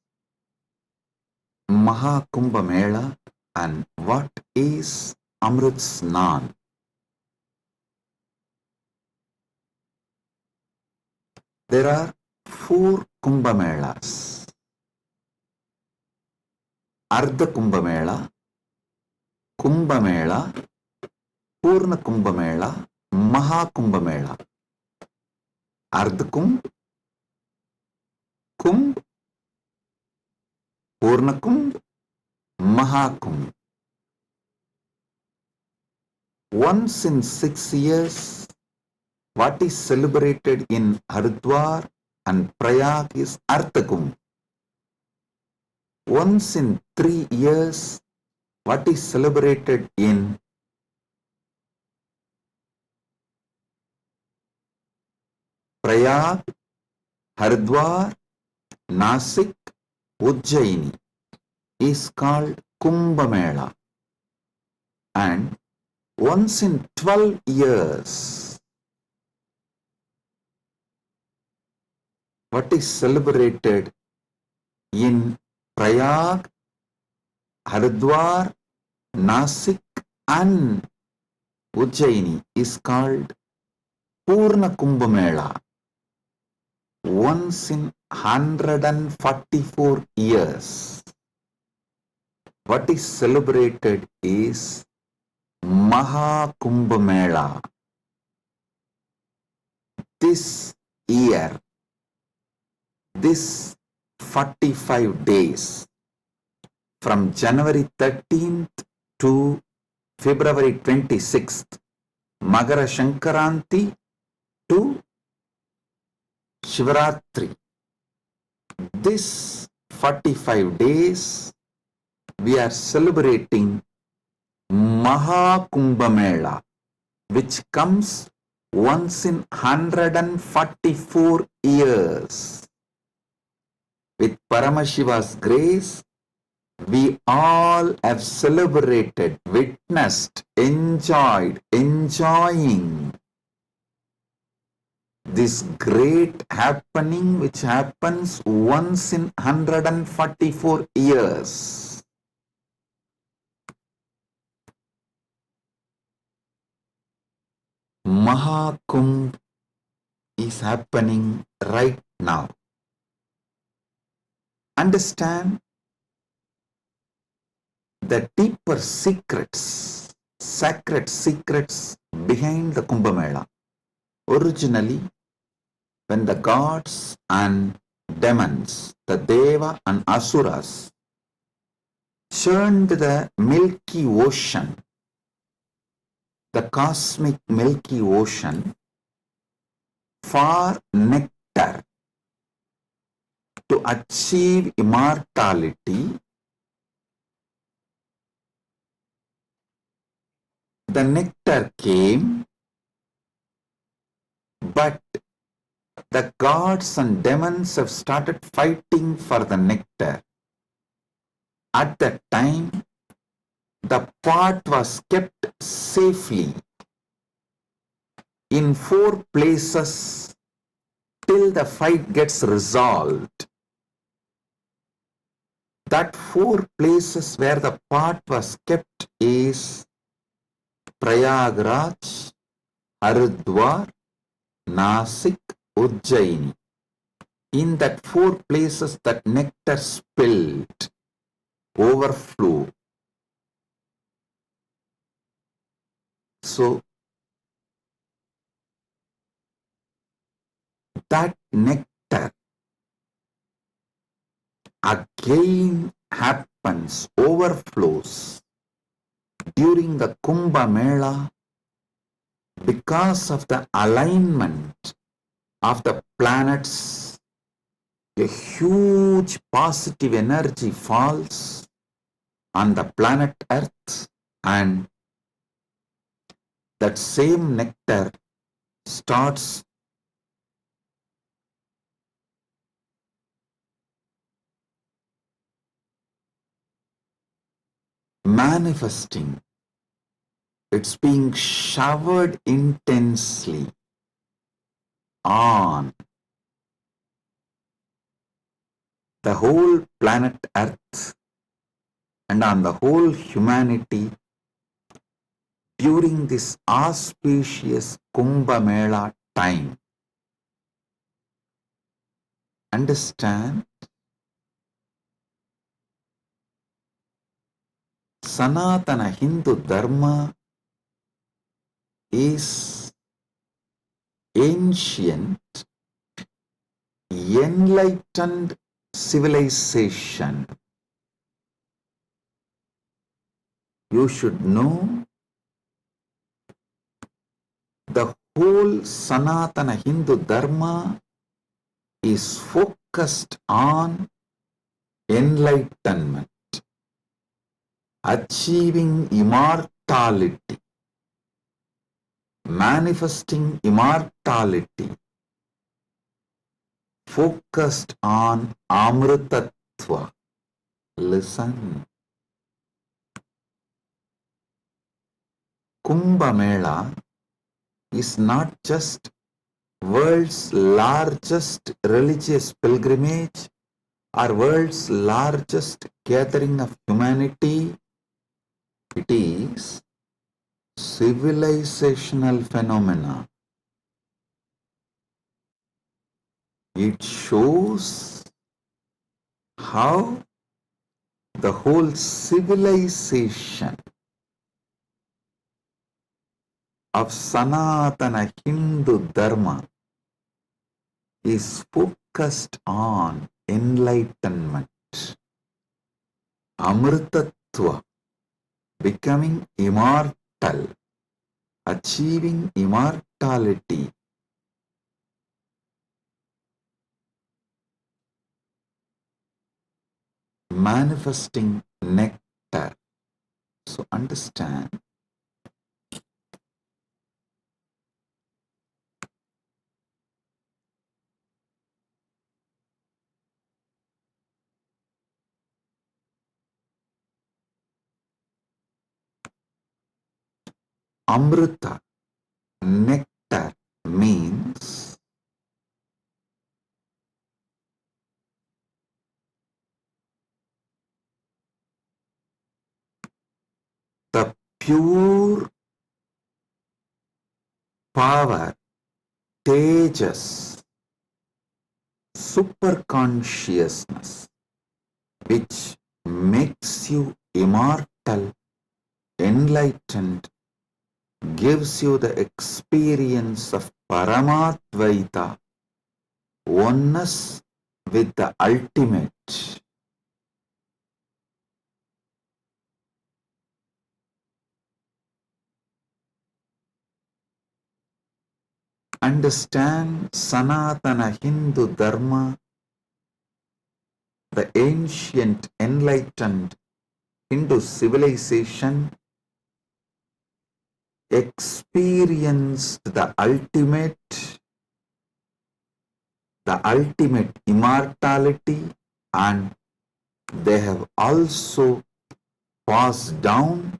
Mahakumbha Mela and what is Amrit Snan. There are 4 Kumbha Melas. Ardha Kumbha Mela, Kumbha Mela, Purna Kumbha Mela, Mahakumbha Mela. Ardha Kumbh, Kumbh, Purna Kumbh, Mahakumbh. Once in 6 years, what is celebrated in Haridwar and Prayag is Ardha Kumbh. Once in 3 years, what is celebrated in Prayag, Haridwar, Nasik, Ujjaini is called Kumbha Mela. And once in 12 years, what is celebrated in Prayag, Haridwar, Nasik and Ujjaini is called Purna Kumbha Mela. Once in 144 years, what is celebrated is Mahakumbha Mela. This year, this 45 days, from January 13th to February 26th, Magara Shankaranti to Shivaratri. This 45 days, we are celebrating Mahakumbha Mela, which comes once in 144 years. With Paramashiva's grace, we all have celebrated, witnessed, enjoying this great happening which happens once in 144 years. Mahakumbh is happening right now. Understand the deeper secrets, sacred secrets behind the Kumbha Mela. Originally, when the gods and demons, the Deva and Asuras, churned the Milky Ocean, the cosmic Milky Ocean, for nectar to achieve immortality, the nectar came, but the gods and demons have started fighting for the nectar. At that time, the pot was kept safely in 4 places till the fight gets resolved. That 4 places where the pot was kept is Prayagraj, Haridwar, Nasik, Ujjaini. In that 4 places that nectar spilled, overflow. So that nectar again happens, overflows during the Kumbh Mela because of the alignment of the planets. A huge positive energy falls on the planet Earth, and that same nectar starts manifesting. It's being showered intensely on the whole planet Earth and on the whole humanity during this auspicious Kumbh Mela time. Understand? Sanatana Hindu Dharma is ancient, enlightened civilization. You should know the whole Sanatana Hindu Dharma is focused on enlightenment, achieving immortality, manifesting immortality, focused on Amritattva. Listen. Kumbh Mela is not just world's largest religious pilgrimage or world's largest gathering of humanity. It is civilizational phenomena. It shows how the whole civilization of Sanatana Hindu Dharma is focused on enlightenment, Amritattva, becoming immortal, achieving immortality. Manifesting nectar. So understand, Amrita, nectar, means the pure power, tejas, superconsciousness, which makes you immortal, enlightened, gives you the experience of Paramadvaita, oneness with the ultimate. Understand Sanatana Hindu Dharma, the ancient enlightened Hindu civilization experienced the ultimate immortality, and they have also passed down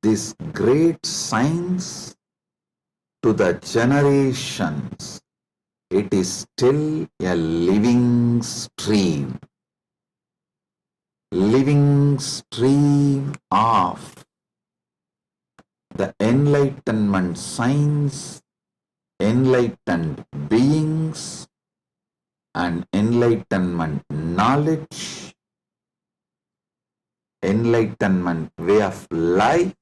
this great science to the generations. It is still a living stream of the enlightenment science, enlightened beings, and enlightenment knowledge, enlightenment way of life.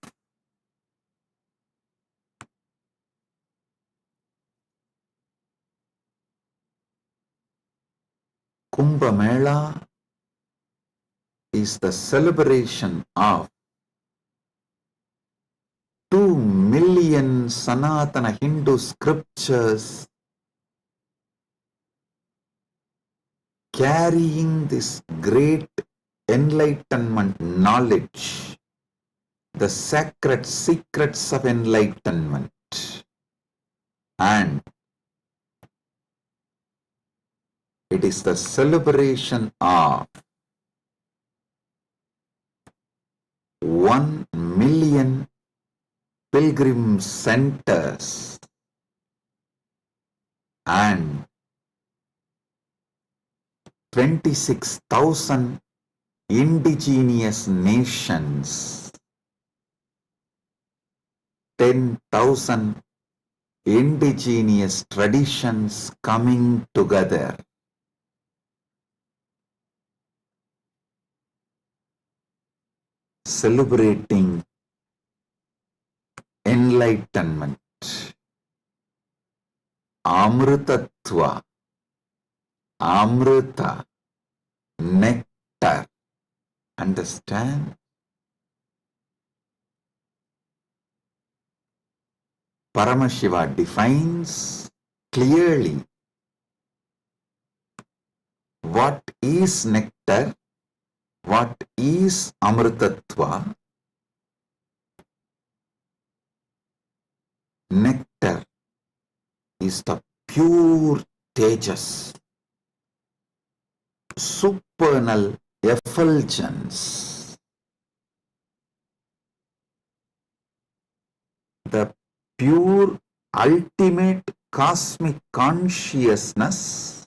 Kumbh Mela is the celebration of 2 million Sanatana Hindu scriptures carrying this great enlightenment knowledge, the sacred secrets of enlightenment, and it is the celebration of 1 million pilgrim centers and 26,000 indigenous nations, 10,000 indigenous traditions coming together. Celebrating enlightenment, Amrutatva, Amrita, nectar. Understand? Paramashiva defines clearly what is nectar, what is Amrutatva. Nectar is the pure tejas, supernal effulgence, the pure ultimate cosmic consciousness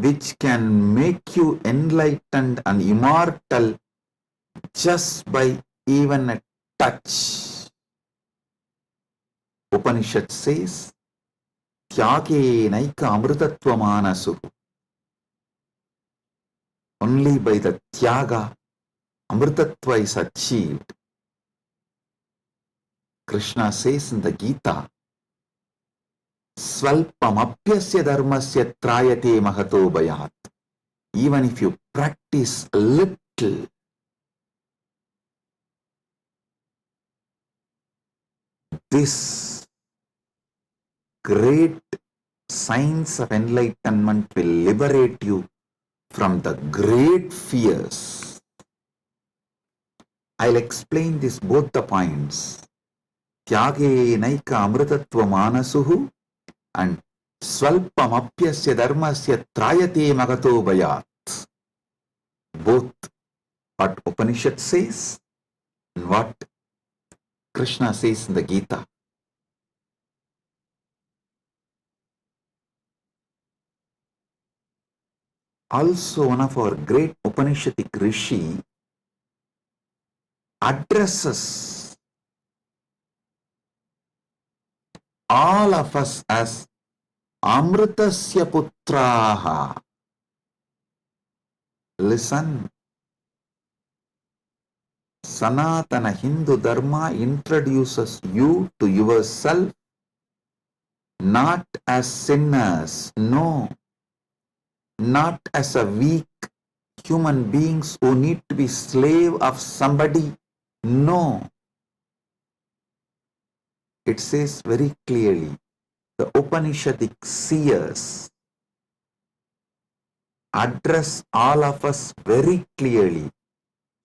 which can make you enlightened and immortal just by even a touch. Upanishad says, Tyage naika amrutatva manasu. Only by the Tyaga, Amrutatva is achieved. Krishna says in the Gita, Svalpamapyasya dharmasya trayate mahato bhayat. Even if you practice a little, this great science of enlightenment will liberate you from the great fears. I'll explain this both the points. Tyage naika amrutatva manasuhu and svalpamapyasya dharmasya trayate magato bhayat. Both what Upanishad says and what Krishna says in the Gita. Also, one of our great Upanishadic Rishi addresses all of us as Amritasya Putraha. Listen. Sanatana Hindu Dharma introduces you to yourself not as sinners, no, not as a weak human beings who need to be slave of somebody, no. It says very clearly, the Upanishadic seers address all of us very clearly.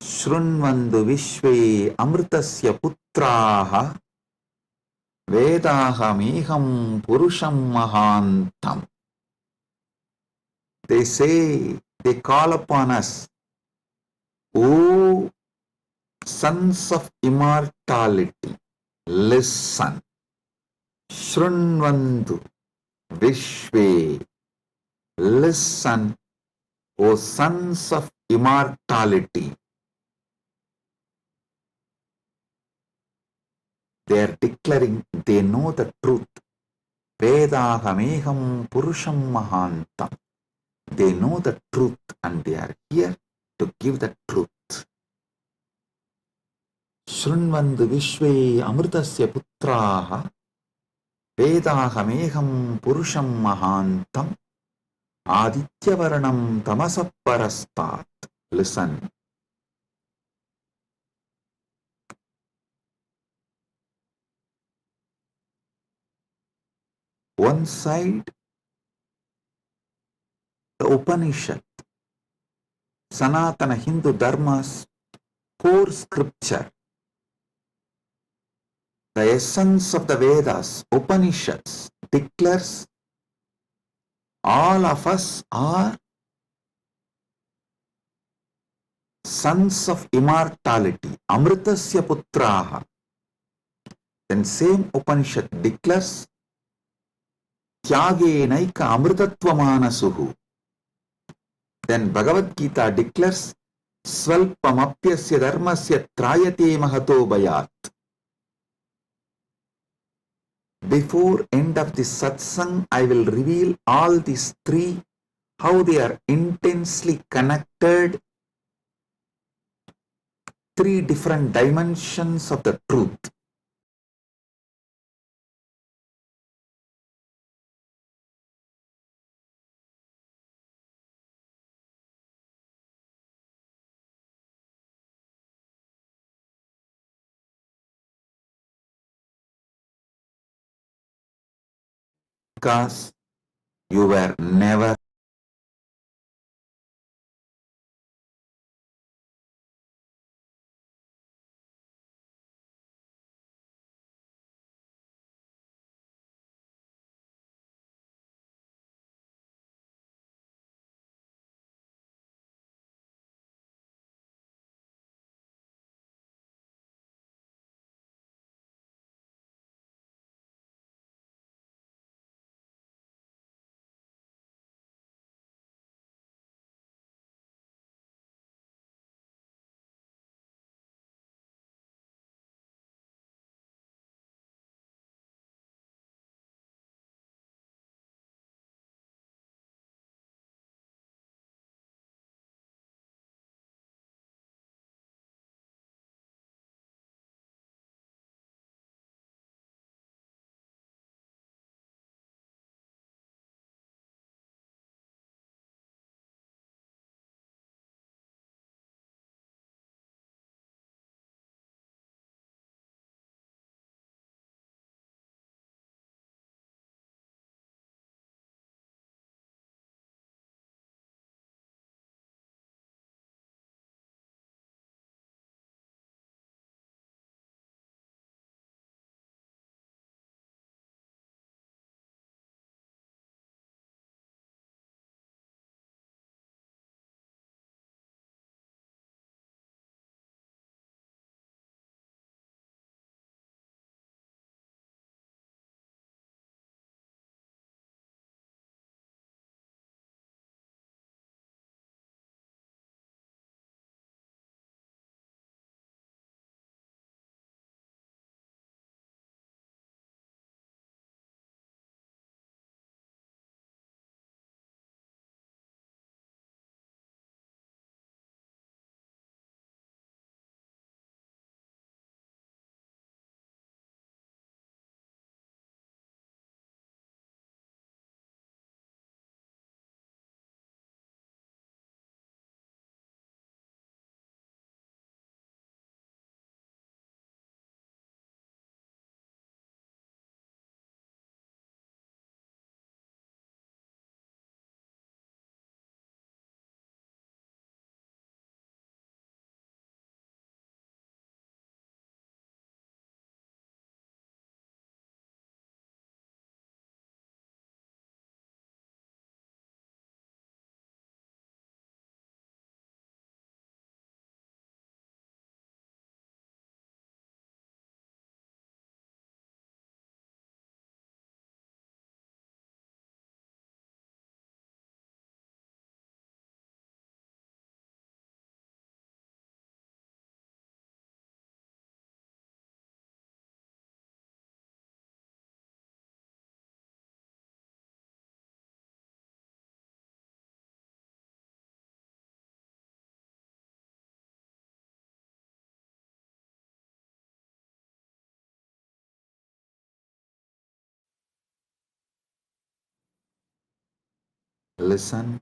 शृण्वन्तु विश्वे अमृतस्य पुत्राः वेदाहमेहं पुरुषं महान्तम्. They say, they call upon us, O sons of immortality, listen. Shrunvantu Vishve, listen, O sons of immortality. They are declaring they know the truth. Vedahameham Purusham Mahantam. They know the truth and they are here to give the truth. Shrunvantu Vishve Amritasya Putraha Vedahameham Purusham Mahantam Adityavarnam Tamasaparastat. Listen. One side, the Upanishad, Sanatana Hindu Dharma's core scripture, the essence of the Vedas, Upanishads, declares all of us are sons of immortality, Amritasya Putraha. Then same Upanishad declares Tyagenaika Amritatvamana. Then Bhagavad Gita declares Svalpamapyasya dharmasya trayate mahato bayat. Before end of this satsang, I will reveal all these three, how they are intensely connected, three different dimensions of the truth. Because you were never Listen.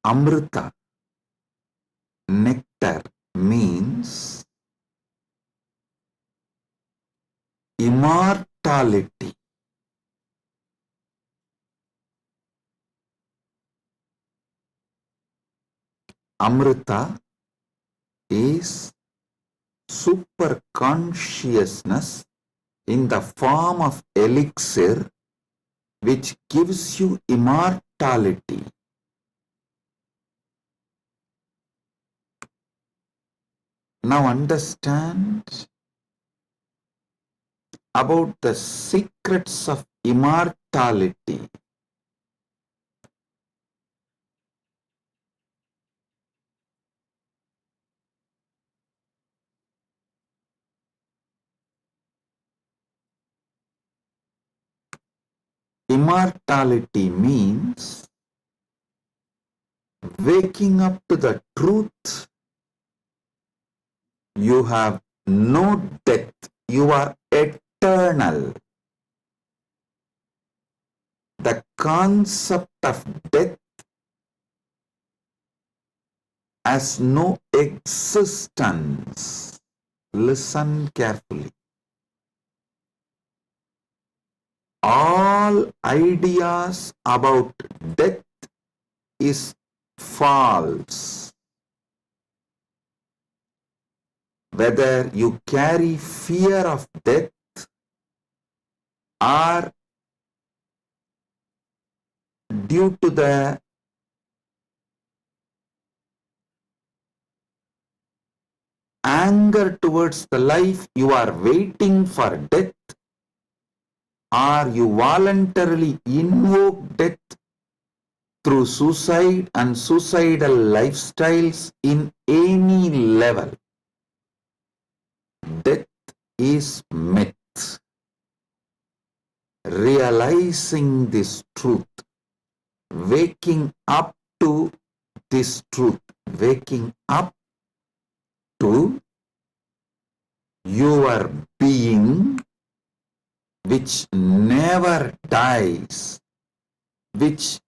Amrita, nectar, means immortality. Amrita is super consciousness in the form of elixir which gives you immortality. Now understand about the secrets of immortality. Immortality means waking up to the truth. You have no death. You are eternal. The concept of death has no existence. Listen carefully. All ideas about death is false. Whether you carry fear of death or due to the anger towards the life you are waiting for death, or you voluntarily invoke death through suicide and suicidal lifestyles in any level. Death is myth. Realizing this truth, waking up to this truth, waking up to your being which never dies, which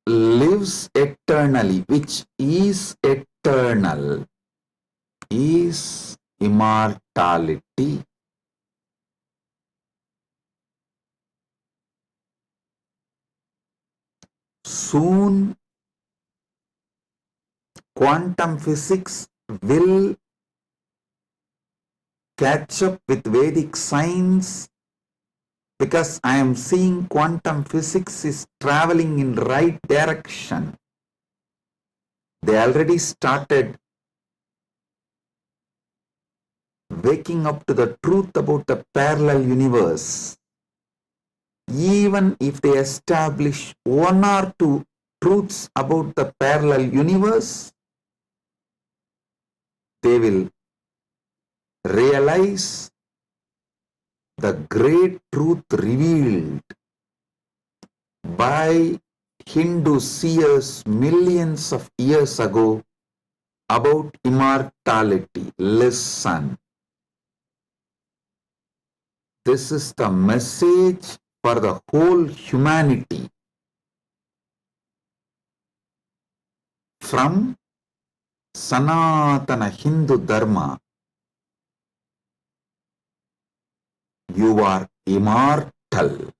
lives eternally, which is eternal, is immortality. Soon, quantum physics will catch up with Vedic science, because I am seeing quantum physics is traveling in right direction. They already started waking up to the truth about the parallel universe. Even if they establish one or two truths about the parallel universe, they will realize the great truth revealed by Hindu seers millions of years ago about immortality. Listen. This is the message for the whole humanity. From Sanatana Hindu Dharma, you are immortal.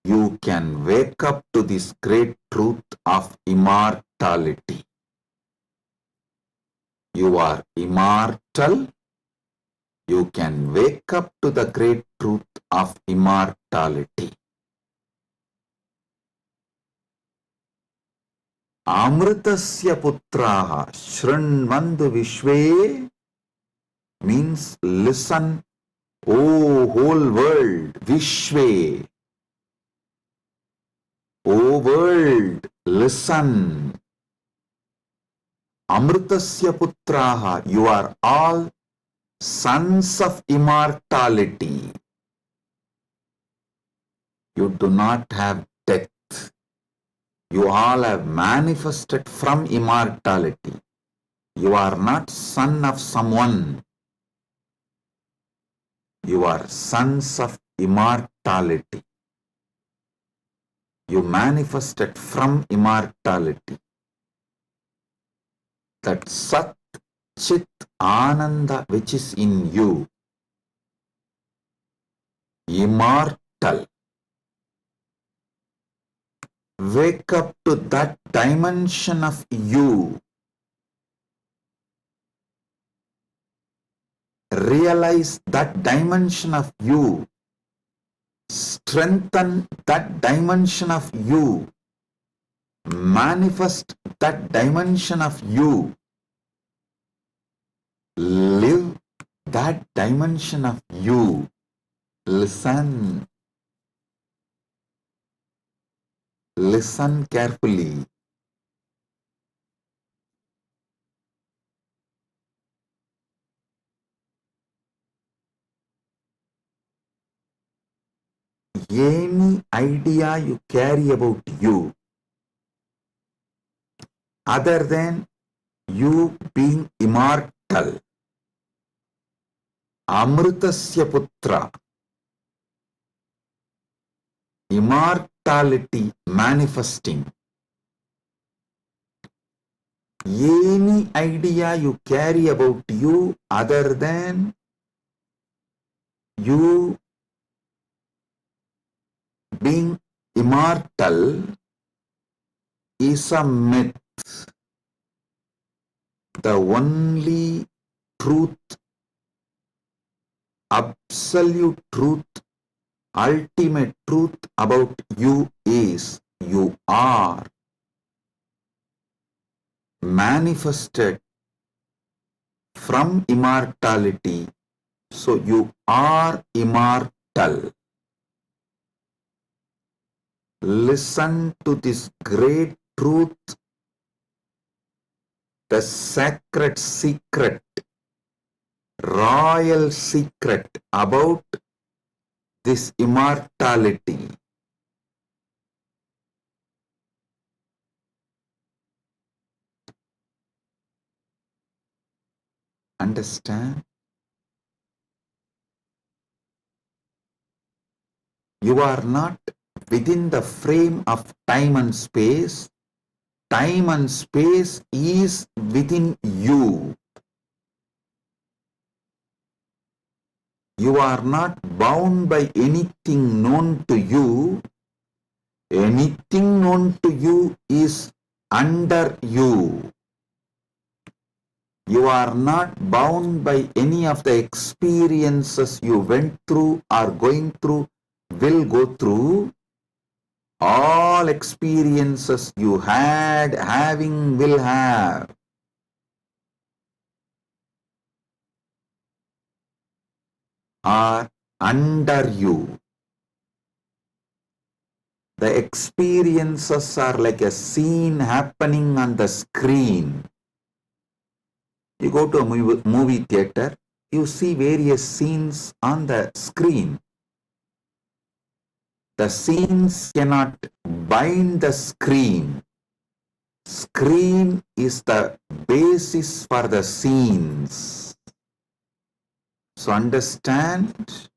You can wake up to this great truth of immortality. You are immortal. You can wake up to the great truth of immortality. Amritasya putraha shrinvandu vishve means listen, O whole world, vishve. O world, listen. Amritasya putraha, you are all sons of immortality. You do not have death. You all have manifested from immortality. You are not son of someone. You are sons of immortality. You manifested from immortality. That Sat Chit Ananda which is in you, immortal. Wake up to that dimension of you. Realize that dimension of you. Strengthen that dimension of you. Manifest that dimension of you. Live that dimension of you. Listen. Listen carefully. Any idea you carry about you, other than you being immortal, Amritasya Putra, immortality manifesting, any idea you carry about you other than you being immortal is a myth. The only truth, absolute truth, ultimate truth about you is you are manifested from immortality. So you are immortal. Listen to this great truth, the sacred secret, royal secret about this immortality. Understand? You are not within the frame of time and space. Time and space is within you. You are not bound by anything known to you. Anything known to you is under you. You are not bound by any of the experiences you went through, are going through, will go through. All experiences you had, having, will have, are under you. The experiences are like a scene happening on the screen. You go to a movie theater, you see various scenes on the screen. The scenes cannot bind the screen. Screen is the basis for the scenes. So understand?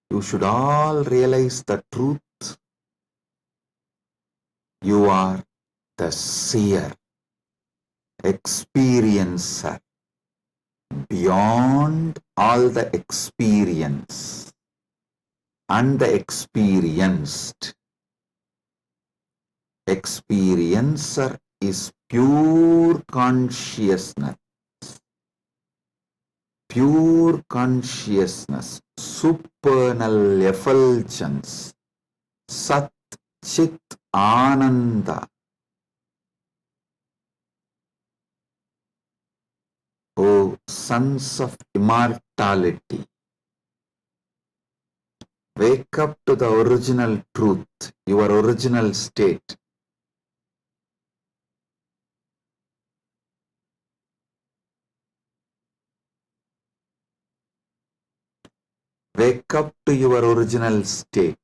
You should all realize the truth. You are the seer, experiencer, beyond all the experience and the experienced. Experiencer is pure consciousness. Pure consciousness, supernal effulgence, Sat Chit Ananda. O sons of immortality, wake up to the original truth, your original state. Wake up to your original state.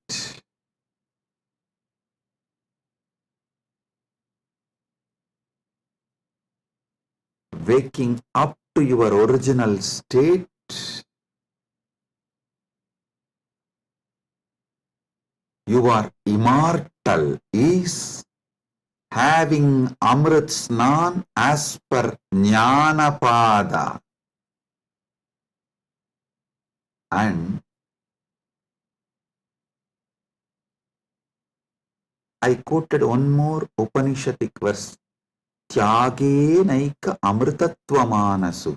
Waking up to your original state you are immortal is having Amrit Snan as per Jnanapada. And I quoted one more Upanishadic verse. Tyage naika amritattva manasu.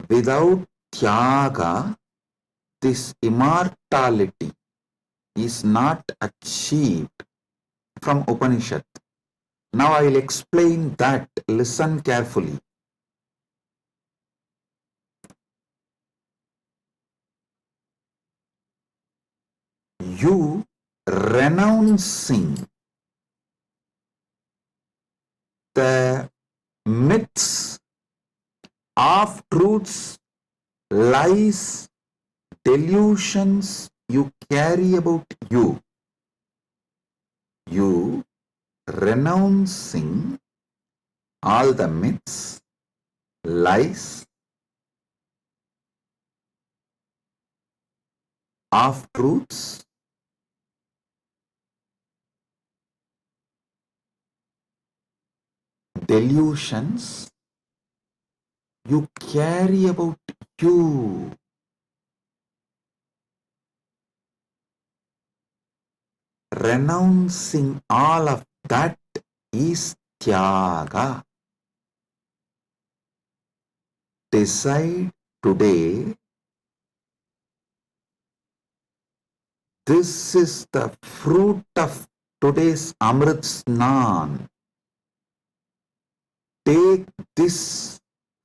Without tyaga, this immortality is not achieved from Upanishad. Now I will explain that. Listen carefully. You renouncing the myths, half-truths, lies, delusions you carry about you. You renouncing all the myths, lies, half-truths, delusions you carry about you. Renouncing all of that is tyaga. Decide today, this is the fruit of today's Amrit Snan. Take this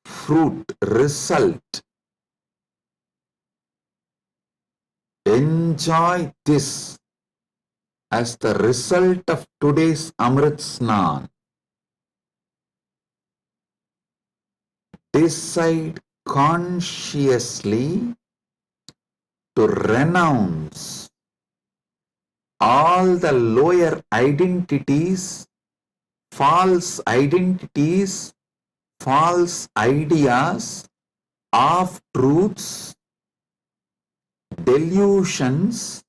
fruit, result. Enjoy this as the result of today's Amrit Snan. Decide consciously to renounce all the lower identities, false identities, false ideas, half-truths, delusions,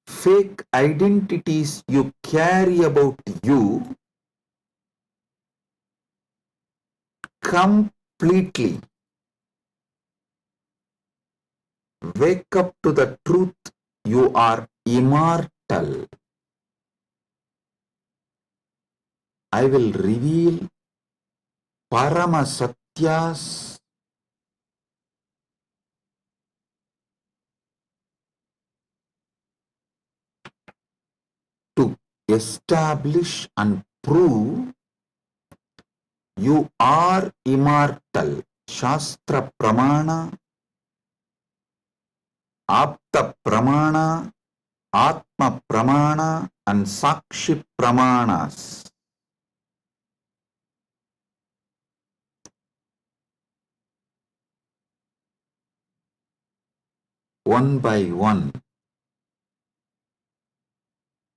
fake identities you carry about you completely. Wake up to the truth, you are immortal. I will reveal Parama Satyas to establish and prove you are immortal. Shastra Pramana, Apta Pramana, Atma Pramana and Sakshi Pramanas. One by one.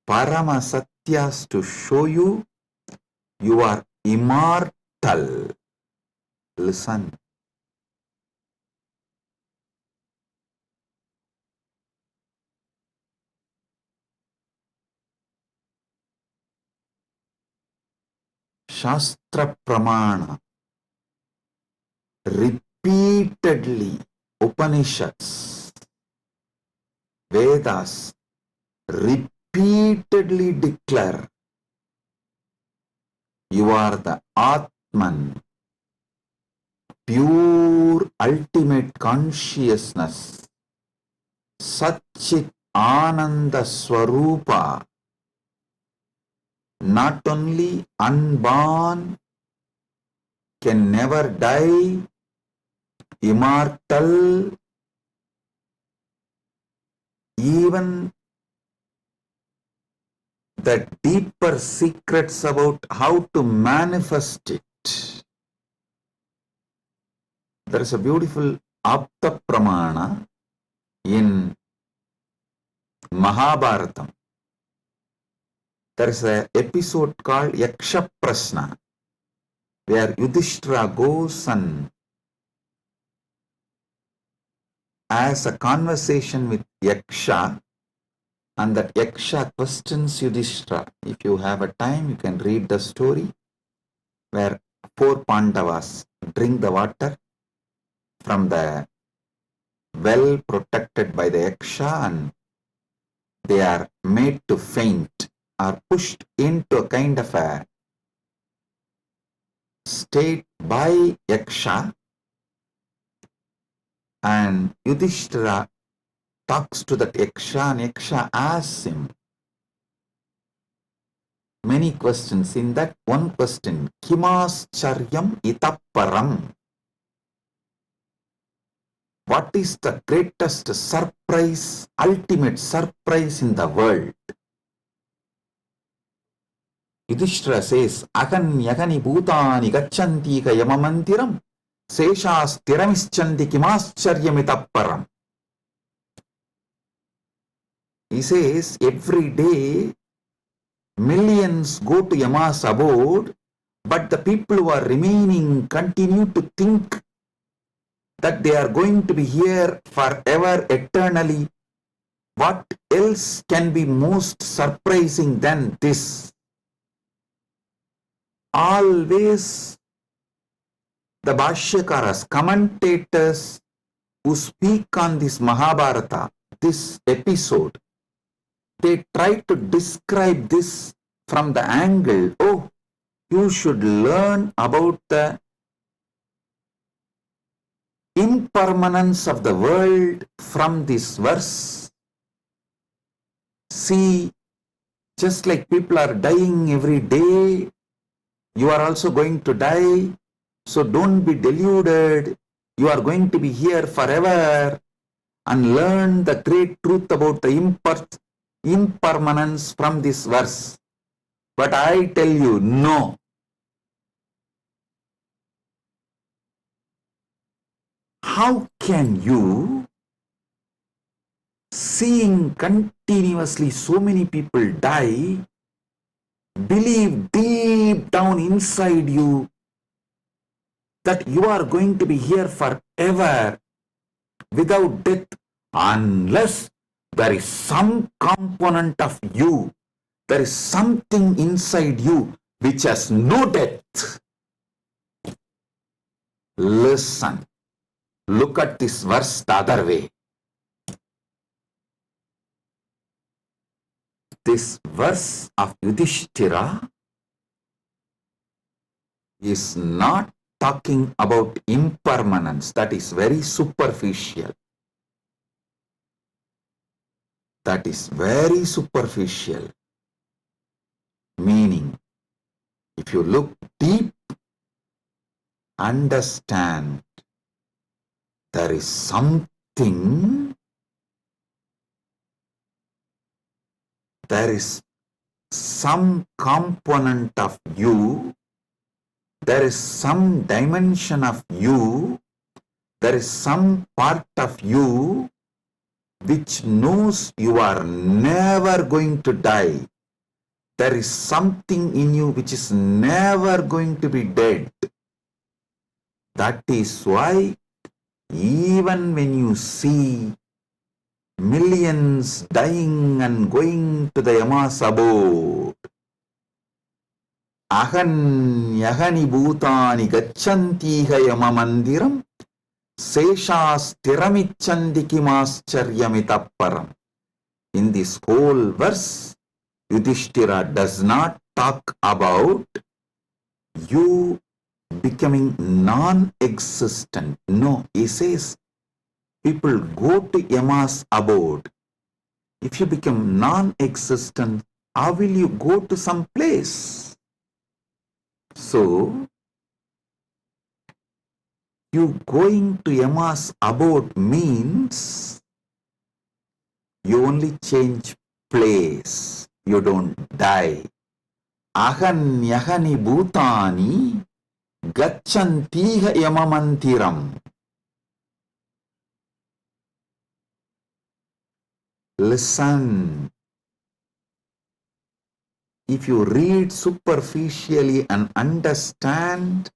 Parama Satyas to show you you are immortal. Listen. Shastra Pramana. Repeatedly Upanishads, Vedas repeatedly declare you are the Atman, pure ultimate consciousness, Satchit Ananda Swarupa, not only unborn, can never die, immortal, even the deeper secrets about how to manifest it. There is a beautiful Apta Pramana in Mahabharatam, there is an episode called Yaksha Prashna, where Yudhishthira goes and has a conversation with Yaksha, and that Yaksha questions Yudhishthira. If you have a time, you can read the story where 4 Pandavas drink the water from the well protected by the Yaksha, and they are made to faint, are pushed into a kind of a state by Yaksha, and Yudhishthira talks to that Yaksha, and Yaksha asks him many questions. In that one question, Kimascharyam itapparam, what is the greatest surprise, ultimate surprise in the world? Yudhishthira says, Agan yagani bhutani gacchanti ka yamamantiram seshas tiramischanti kimascharyamitaparam. He says, every day millions go to Yama's abode, but the people who are remaining continue to think that they are going to be here forever, eternally. What else can be most surprising than this? Always the Bhashyakaras, commentators who speak on this Mahabharata, this episode, they try to describe this from the angle, oh, you should learn about the impermanence of the world from this verse. See, just like people are dying every day, you are also going to die. So don't be deluded. You are going to be here forever, and learn the great truth about the impermanence from this verse. But I tell you, no. How can you, seeing continuously so many people die, believe deep down inside you that you are going to be here forever without death, unless there is some component of you, there is something inside you which has no death? Listen. Look at this verse the other way. This verse of Yudhishthira is not talking about impermanence. That is very superficial. That is very superficial. Meaning, if you look deep, understand, there is something, there is some component of you, there is some dimension of you, there is some part of you which knows you are never going to die. There is something in you which is never going to be dead. That is why even when you see millions dying and going to the Yama's abode, Ahan yagani bhutani gacchantiha yamamandiram seshas tiramichanti kimascharyamitaparam. In this whole verse, Yudhishthira does not talk about you becoming non-existent. No, he says people go to Yama's abode. If you become non-existent, how will you go to some place? So, you going to Yama's abode means you only change place. You don't die. Ahan yagani bhutani gacchantiha yamamantiram. Listen. If you read superficially and understand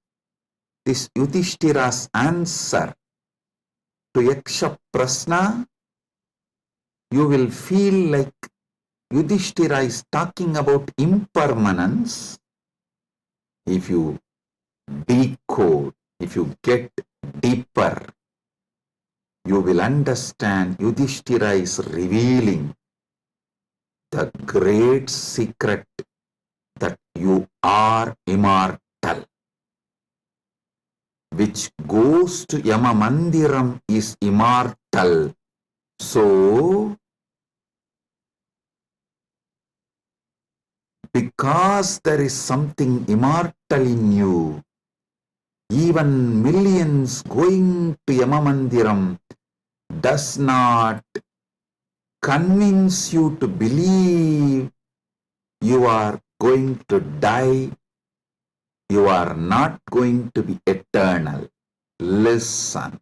this Yudhishthira's answer to Yaksha Prasna, you will feel like Yudhishthira is talking about impermanence. If you decode, if you get deeper, you will understand Yudhishthira is revealing the great secret that you are immortal. Which goes to Yama Mandiram is immortal. So, because there is something immortal in you, even millions going to Yama Mandiram does not convince you to believe you are going to die, you are not going to be eternal. Listen.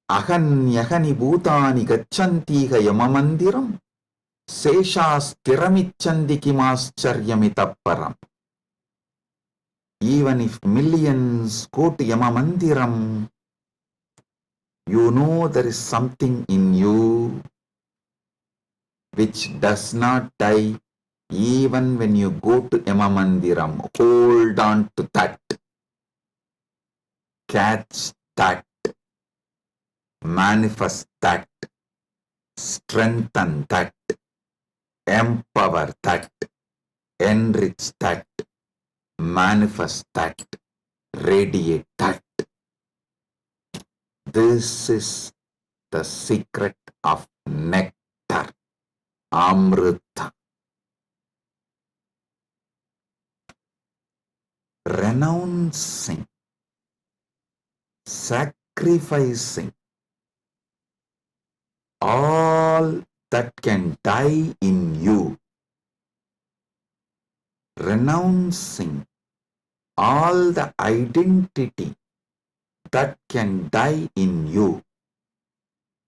Ahanyahani bhutani gacchantiha yamamandiram seshasthiramichandi kimascharyamitapparam. Even if millions go to Yamamandiram, you know there is something in you which does not die even when you go to Yamamandiram. Hold on to that. Catch that. Manifest that. Strengthen that. Empower that. Enrich that. Manifest that, radiate that. This is the secret of nectar, Amrita. Renouncing, sacrificing all that can die in you. Renouncing all the identity that can die in you.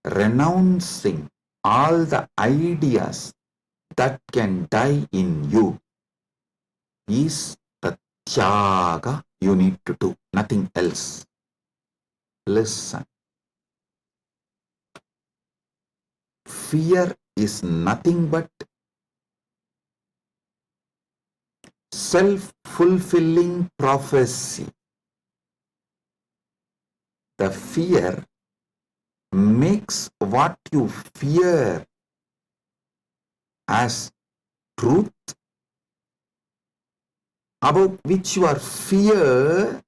Renouncing all the ideas that can die in you is the tyaga you need to do, nothing else. Listen. Fear is nothing but self-fulfilling prophecy. The fear makes what you fear as truth, about which you are fearing.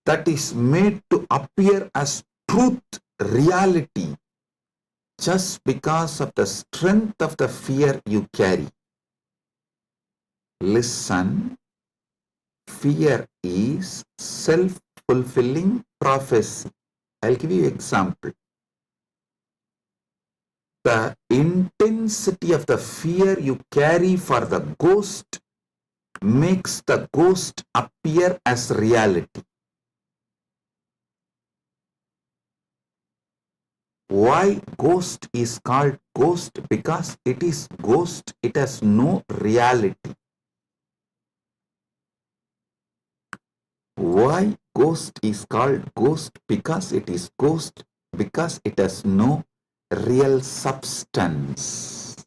That is made to appear as truth, reality, just because of the strength of the fear you carry. Listen, fear is self-fulfilling prophecy. I'll give you an example. The intensity of the fear you carry for the ghost makes the ghost appear as reality. Why ghost is called ghost? Because it is ghost, it has no reality. Why ghost is called ghost? Because it is ghost, because it has no real substance.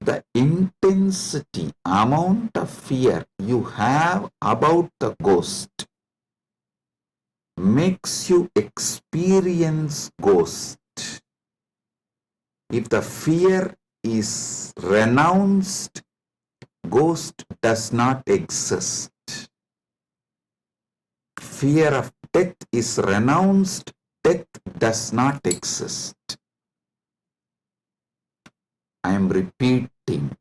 The intensity, amount of fear you have about the ghost makes you experience ghost. If the fear is renounced, ghost does not exist. Fear of death is renounced, death does not exist. I am repeating.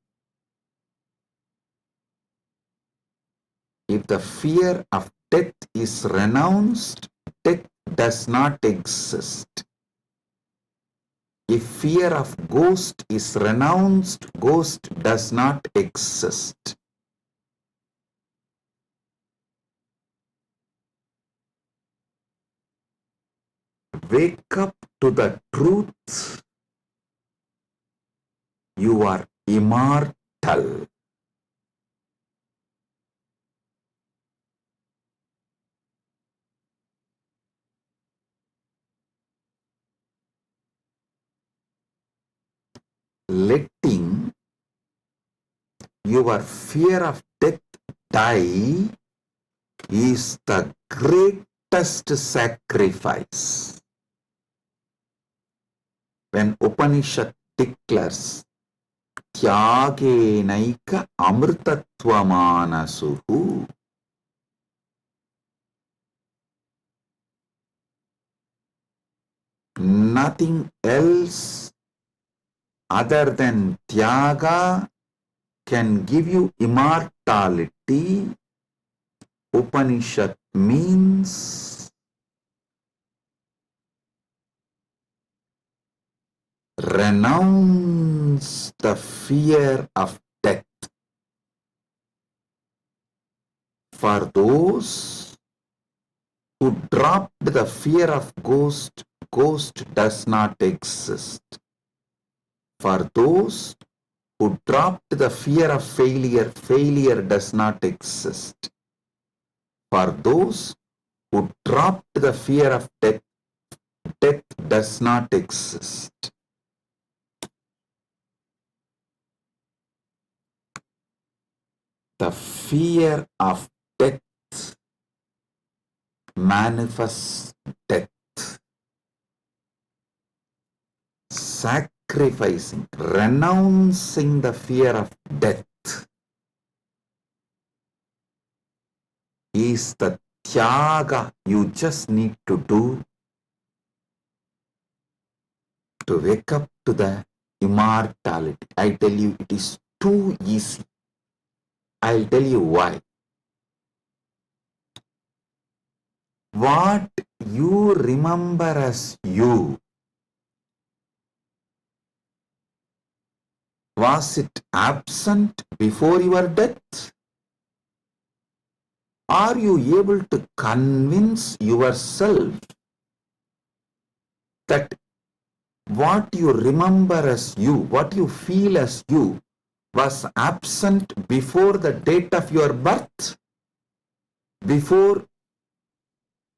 If the fear of death is renounced, death does not exist. if fear of ghost is renounced, ghost does not exist. Wake up to the truth. You are immortal. Letting your fear of death die is the greatest sacrifice. When Upanishad declares Tyagenaika amrtatvamanasuhu, nothing else other than Tyaga can give you immortality. Upanishad means renounce the fear of death. For those who dropped the fear of ghost, ghost does not exist. For those who dropped the fear of failure, failure does not exist. For those who dropped the fear of death, death does not exist. The fear of death manifests death. Sacrificing, renouncing the fear of death is the tyaga you just need to do to wake up to the immortality. I tell you, it is too easy. I'll tell you why. What you remember as you, was it absent before your death? Are you able to convince yourself that what you remember as you, what you feel as you, was absent before the date of your birth? Before,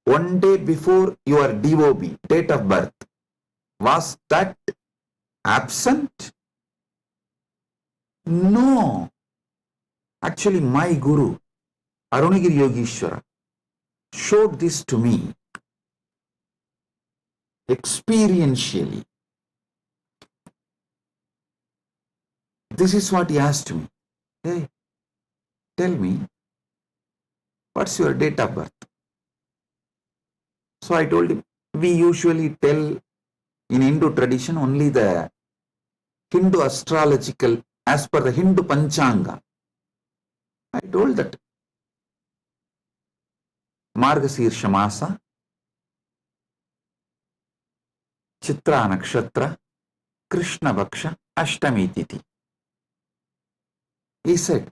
one day before your DOB, date of birth, was that absent? No. Actually, my Guru, Arunagiri Yogeshwara, showed this to me experientially. This is what he asked me. Hey, tell me, what's your date of birth? So I told him, we usually tell in Hindu tradition only the Hindu astrological, as per the Hindu Panchanga. I told that Margasirsha Masa, Chitra Nakshatra, Krishna Bhaksha, Ashtami Titi. He said,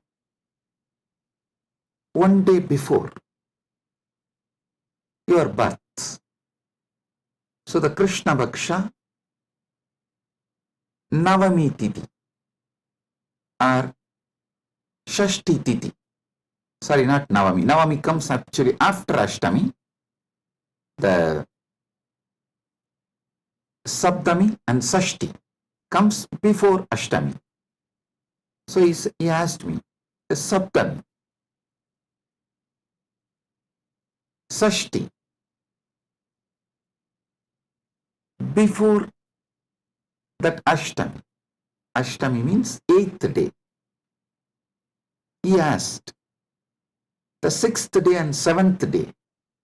one day before your birth, so the Krishna Bhaksha, Navami Titi, or Shashti Titi. Sorry, not Navami. Navami comes actually after Ashtami. The Saptami and Sashti comes before Ashtami. So he asked me, the Saptami, Sashti, before that Ashtami. Ashtami means 8th day. He asked, the 6th day and 7th day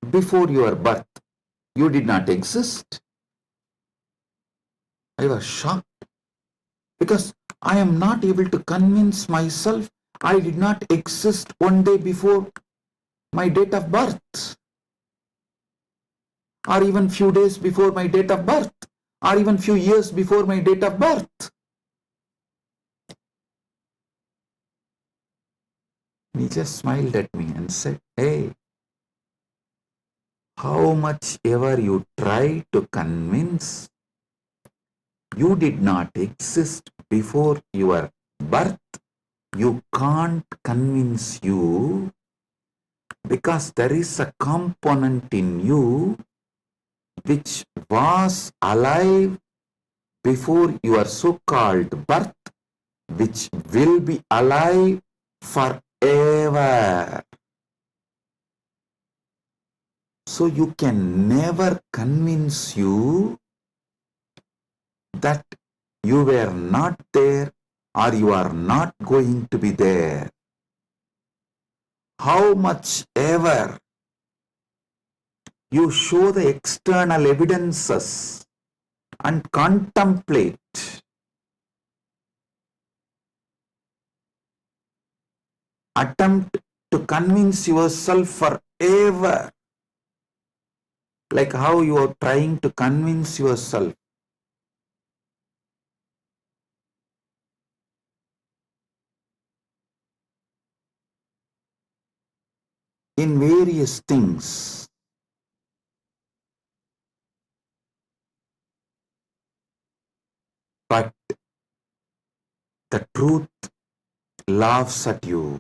before your birth, you did not exist? I was shocked because I am not able to convince myself I did not exist one day before my date of birth, or even few days before my date of birth, or even few years before my date of birth. He just smiled at me and said, hey, how much ever you try to convince, you did not exist before your birth, you can't convince you, because there is a component in you which was alive before your so-called birth, which will be alive forever. So you can never convince you that you were not there or you are not going to be there. How much ever you show the external evidences and contemplate, attempt to convince yourself forever, like how you are trying to convince yourself in various things. But the truth laughs at you.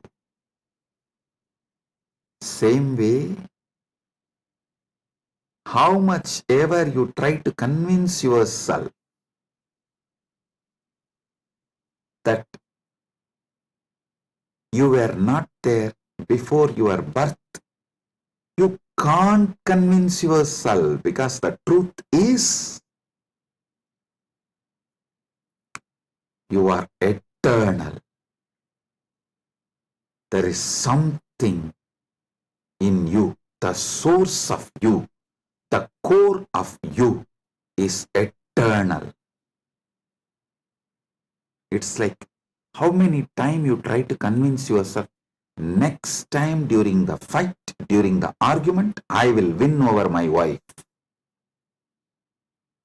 Same way, how much ever you try to convince yourself that you were not there before your birth, you can't convince yourself, because the truth is you are eternal. There is something in you, the source of you, the core of you is eternal. It's like how many times you try to convince yourself, next time during the fight, during the argument, I will win over my wife.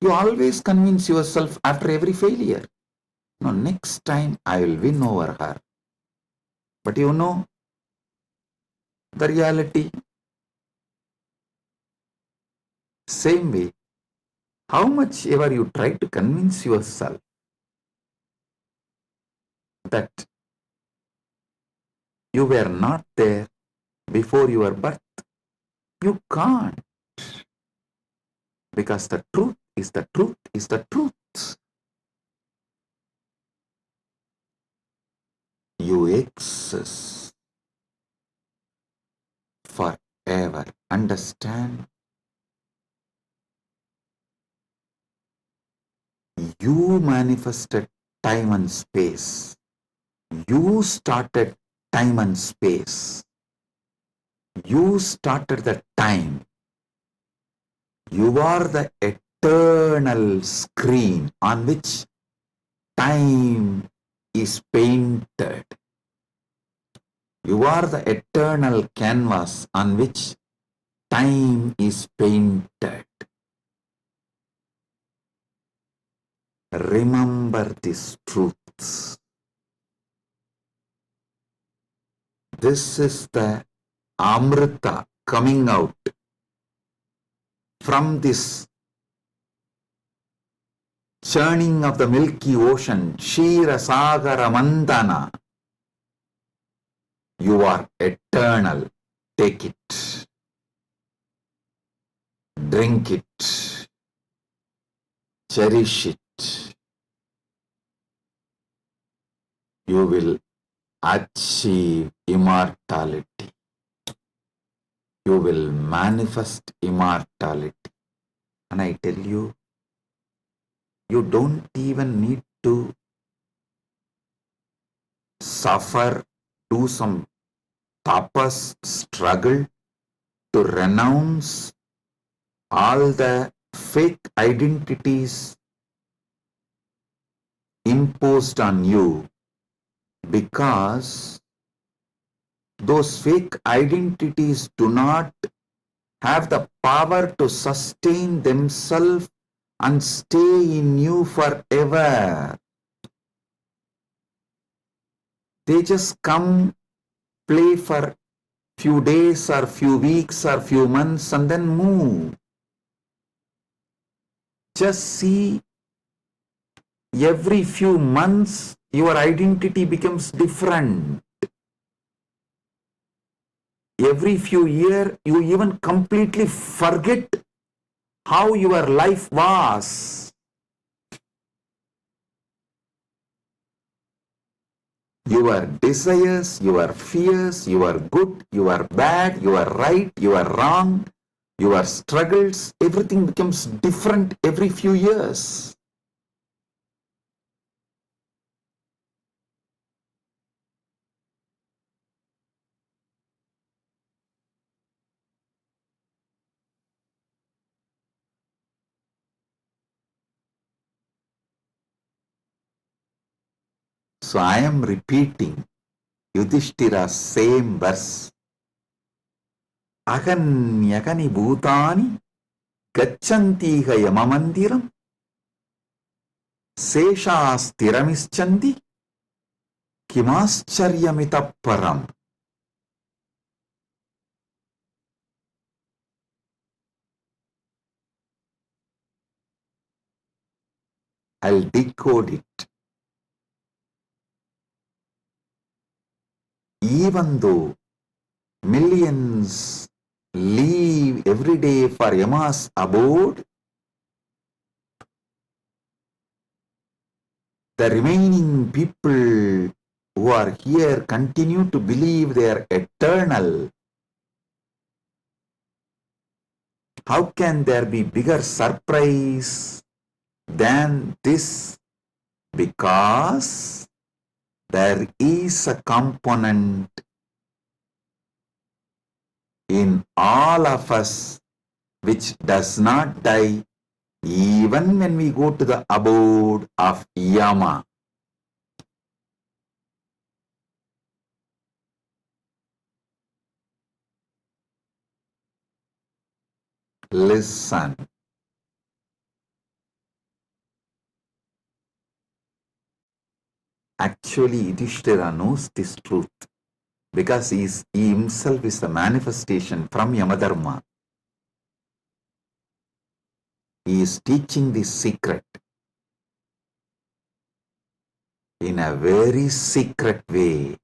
You always convince yourself after every failure, no, next time I will win over her. But you know the reality. Same way, how much ever you try to convince yourself that you were not there before your birth, you can't, because the truth is the truth is the truth. You exist forever. Understand? You manifested time and space. You started time and space. You started the time. You are the eternal screen on which time is painted. You are the eternal canvas on which time is painted. Remember these truths. This is the Amrita coming out from this churning of the Milky Ocean, Shira Sagara Mandana. You are eternal. Take it. Drink it. Cherish it. You will achieve immortality. You will manifest immortality. And I tell you, you don't even need to suffer, do some tapas, struggle to renounce all the fake identities imposed on you, because those fake identities do not have the power to sustain themselves and stay in you forever. They just come, play for few days or few weeks or few months and then move. Just see, every few months your identity becomes different. Every few years you even completely forget how your life was. Your desires, your fears, your good, your bad, your right, your wrong, your struggles, everything becomes different every few years. So I am repeating Yudhishthira's same verse. Aganyagani bhutani gachantiha yamamandiram seshasthiramischanti kimascharyamitapparam. I'll decode it. Even though millions leave every day for Yama's abode, the remaining people who are here continue to believe they are eternal. How can there be bigger surprise than this? Because there is a component in all of us which does not die even when we go to the abode of Yama. Listen. Actually, Yudhishthira knows this truth because he himself is a manifestation from Yamadharma. He is teaching this secret in a very secret way.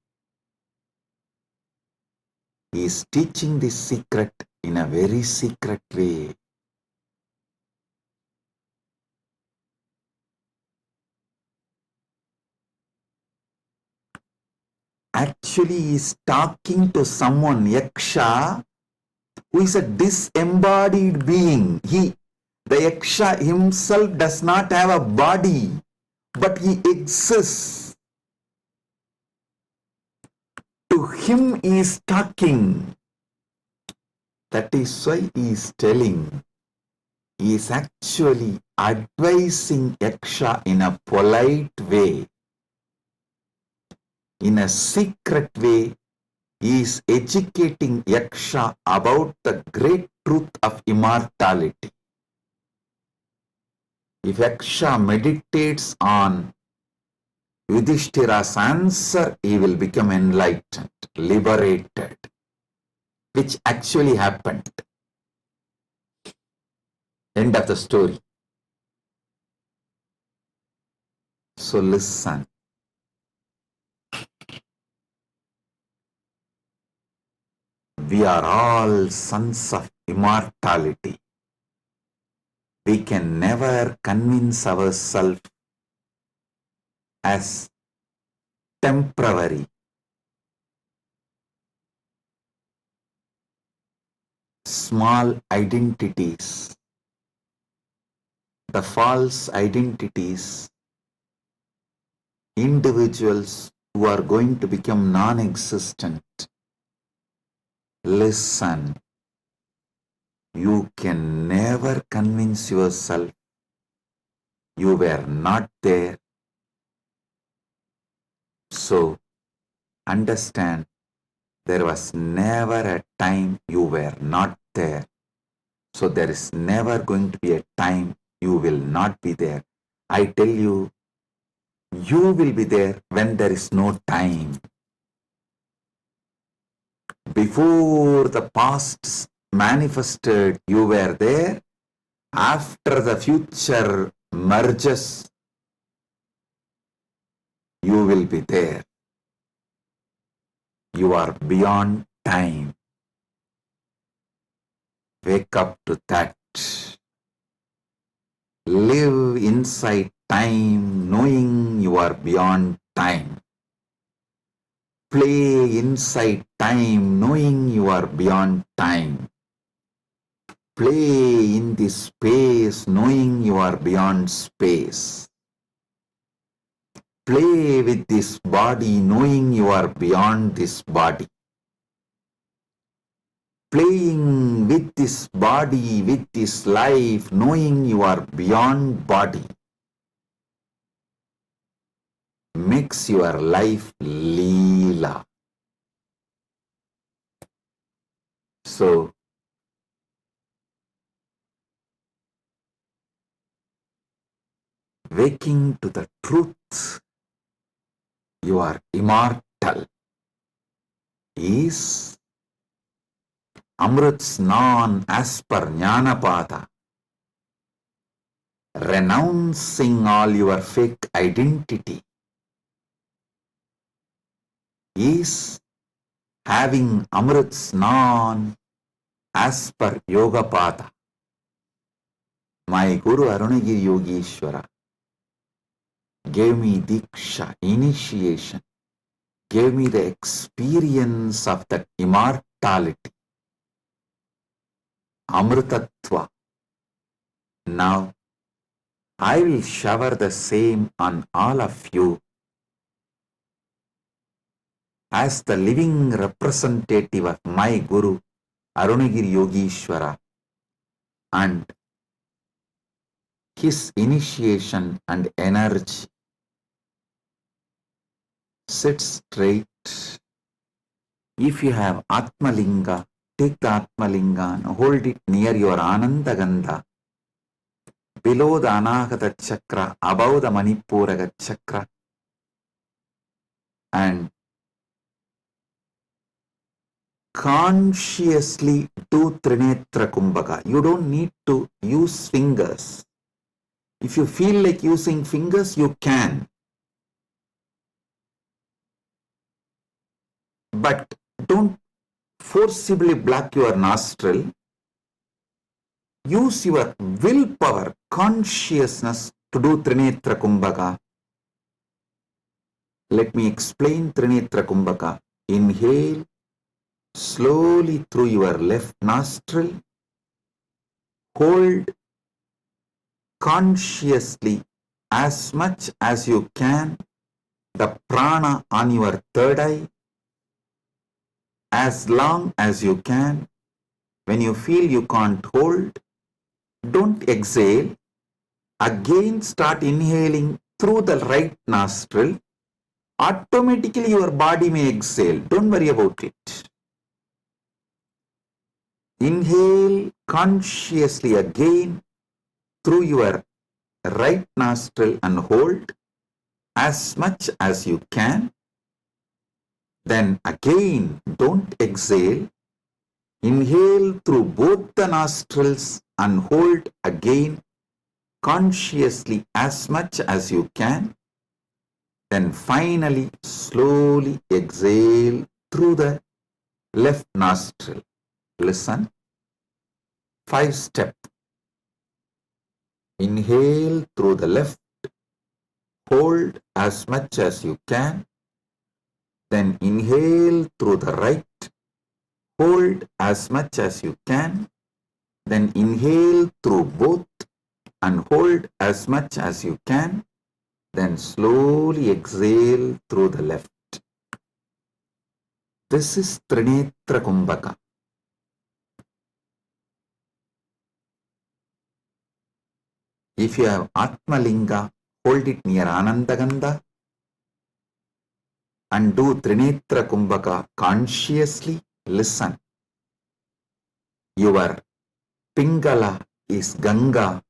He is teaching this secret in a very secret way. Actually, he is talking to someone, Yaksha, who is a disembodied being. The Yaksha himself does not have a body, but he exists. To him he is talking. That is why he is telling. He is actually advising Yaksha in a polite way. In a secret way, he is educating Yaksha about the great truth of immortality. If Yaksha meditates on Yudhishthira's answer, he will become enlightened, liberated, which actually happened. End of the story. So listen. We are all sons of immortality. We can never convince ourselves as temporary. Small identities, the false identities, individuals who are going to become non-existent. Listen, you can never convince yourself you were not there. So, understand, there was never a time you were not there. So, there is never going to be a time you will not be there. I tell you, you will be there when there is no time. Before the past manifested, you were there. After the future merges, you will be there. You are beyond time. Wake up to that. Live inside time, knowing you are beyond time. Play inside time, knowing you are beyond time. Play in this space, knowing you are beyond space. Play with this body, knowing you are beyond this body. Playing with this body, with this life, knowing you are beyond body, makes your life Leela. So, waking to the truth, you are immortal, is Amrit Snan as per Jnanapada, renouncing all your fake identity, is having Amrit Snan as per Yogapada. My Guru Arunagiri Yogeshwara gave me Diksha, initiation, gave me the experience of that immortality, Amritatva. Now, I will shower the same on all of you as the living representative of my Guru, Arunagiri Yogeshwara, and his initiation and energy. Sit straight. If you have Atmalinga, take the Atmalinga and hold it near your Anandagandha, below the Anahata Chakra, above the Manipuraga Chakra, and consciously do Trinetra Kumbhaka. You don't need to use fingers. If you feel like using fingers, you can. But don't forcibly block your nostril. Use your willpower, consciousness to do Trinetra Kumbhaka. Let me explain Trinetra Kumbhaka. Inhale slowly through your left nostril. Hold consciously as much as you can the prana on your third eye, as long as you can. When you feel you can't hold, don't exhale. Again start inhaling through the right nostril. Automatically your body may exhale. Don't worry about it. Inhale consciously again through your right nostril and hold as much as you can. Then again, don't exhale. Inhale through both the nostrils and hold again consciously as much as you can. Then finally, slowly exhale through the left nostril. Listen. 5-step. Inhale through the left. Hold as much as you can. Then inhale through the right. Hold as much as you can. Then inhale through both and hold as much as you can. Then slowly exhale through the left. This is Trinetra Kumbhaka. If you have Atmalinga, hold it near Anandagandha and do Trinetra Kumbhaka consciously. Listen. Your Pingala is Ganga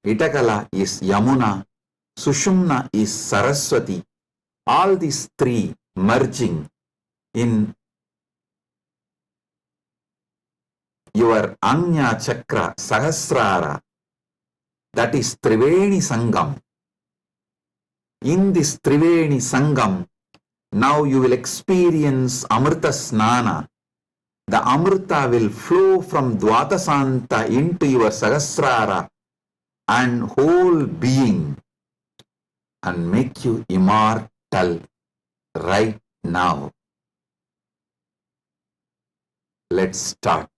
Itakala is Yamuna, Sushumna is Saraswati. All these three merging in your Anya Chakra Sahasrara, that is Triveni Sangam. In this Triveni Sangam, now you will experience Amrita Snana. The Amrita will flow from Dvatasanta into your Sahasrara and whole being and make you immortal right now. Let's start.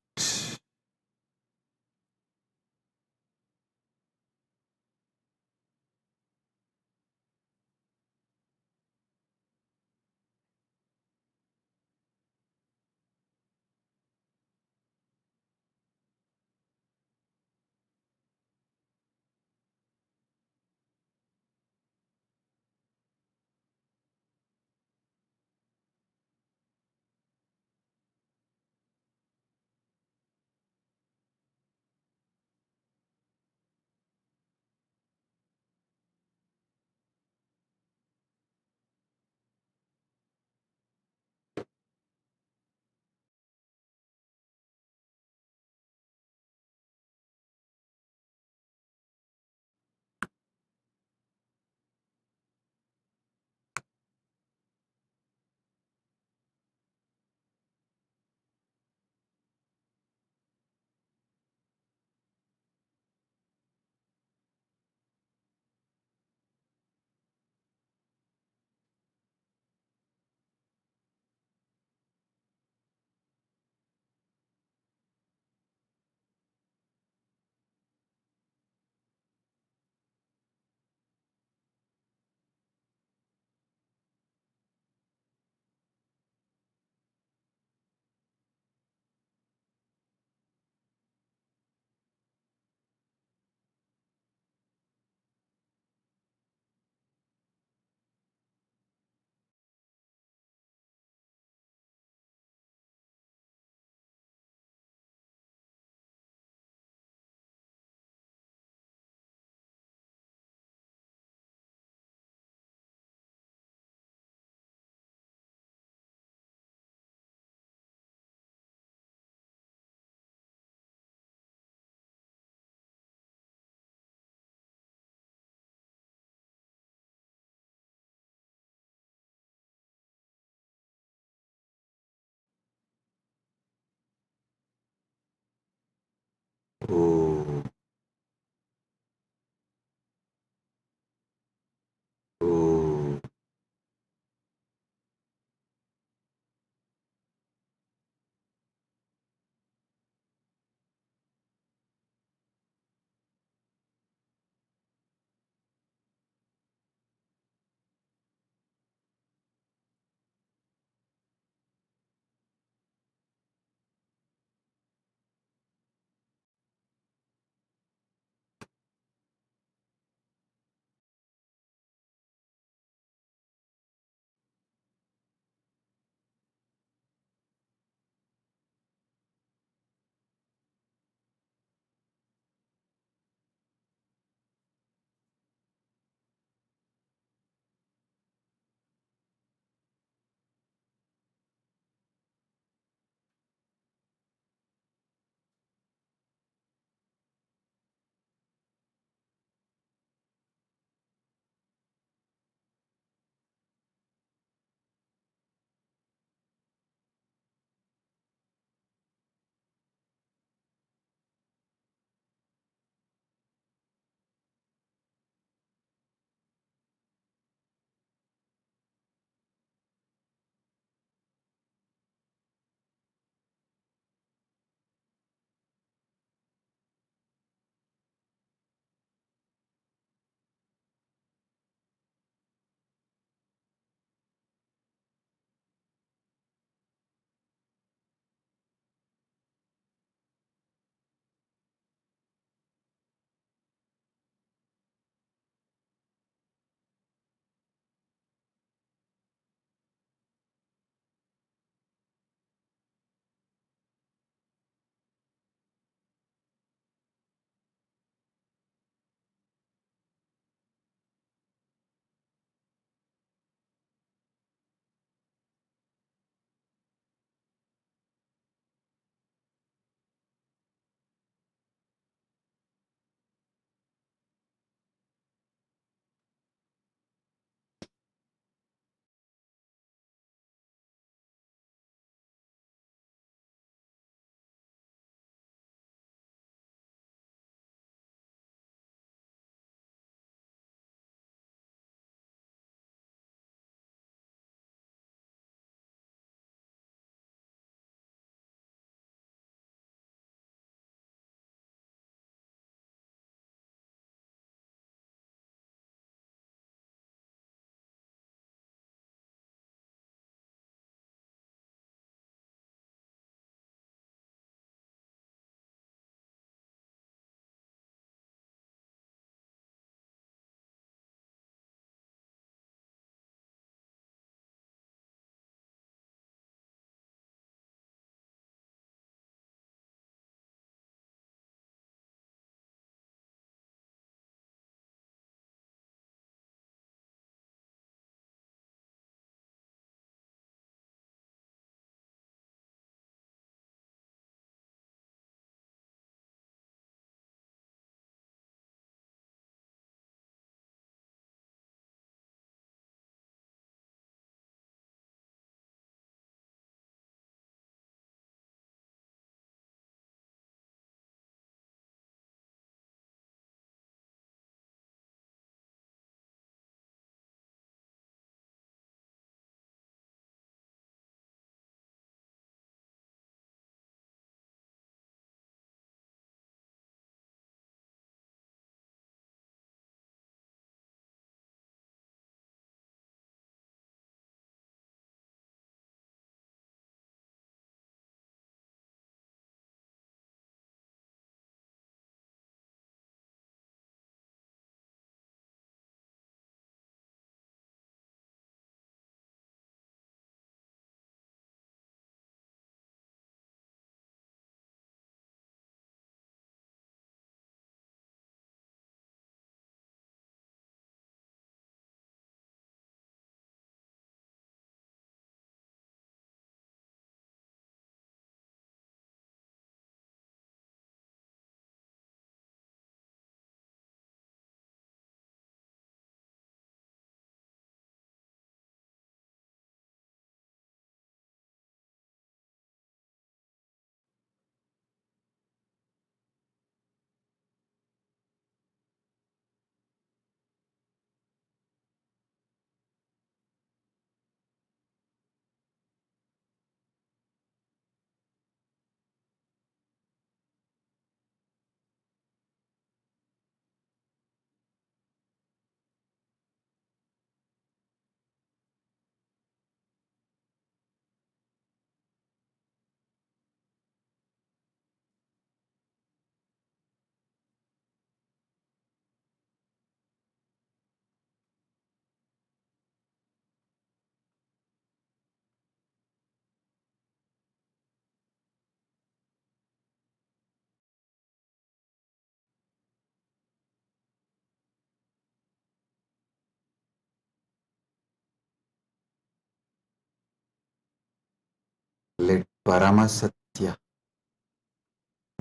Paramasatya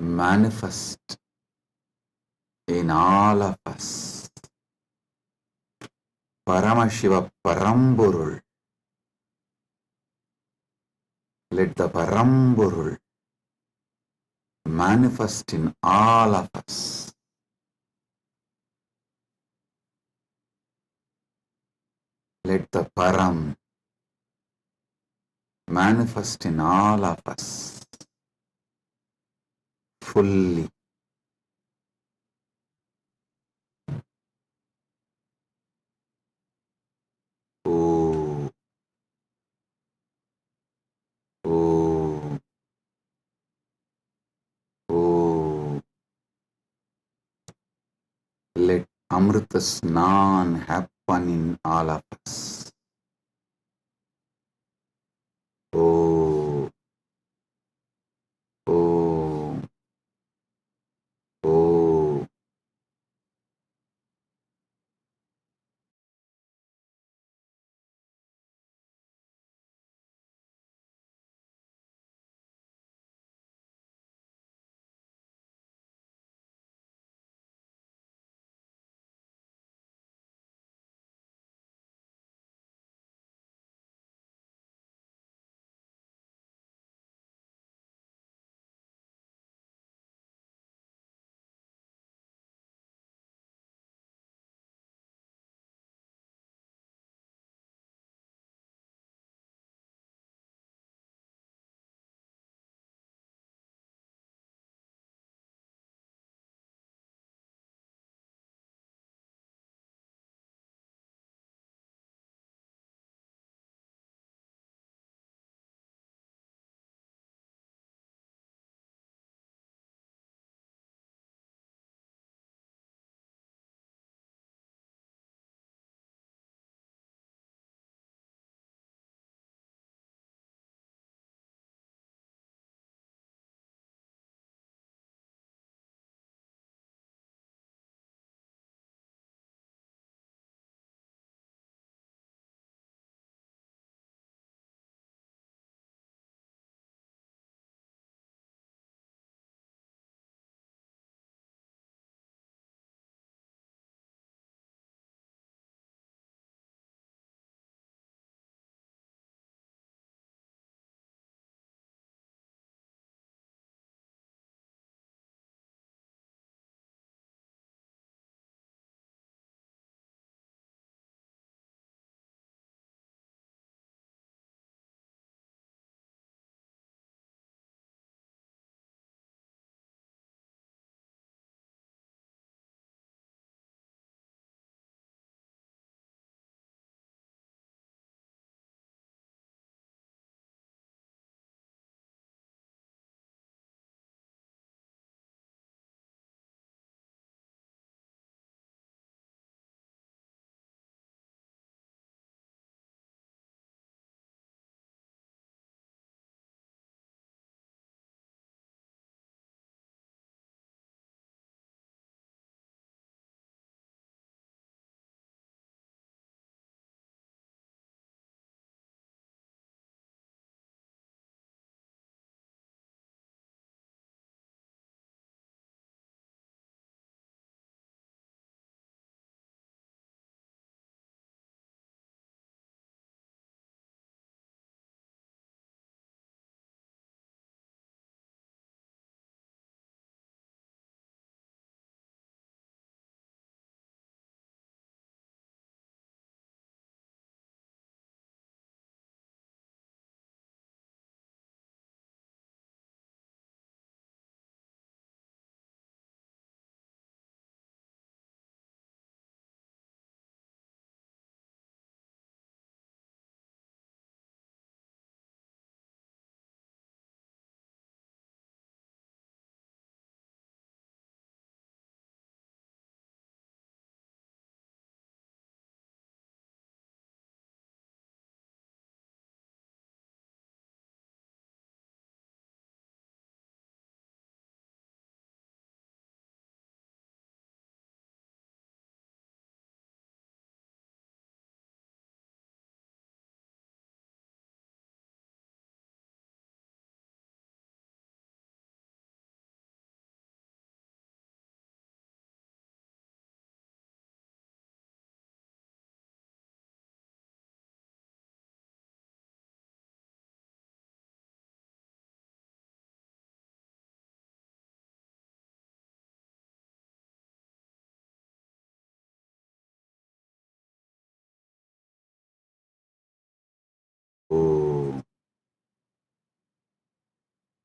manifest in all of us. Paramashiva Paramburul. Let the Paramburul manifest in all of us. Let the Param manifest in all of us fully. Oh, oh, oh. Let Amrita Snan happen in all of us. Oh, oh, oh.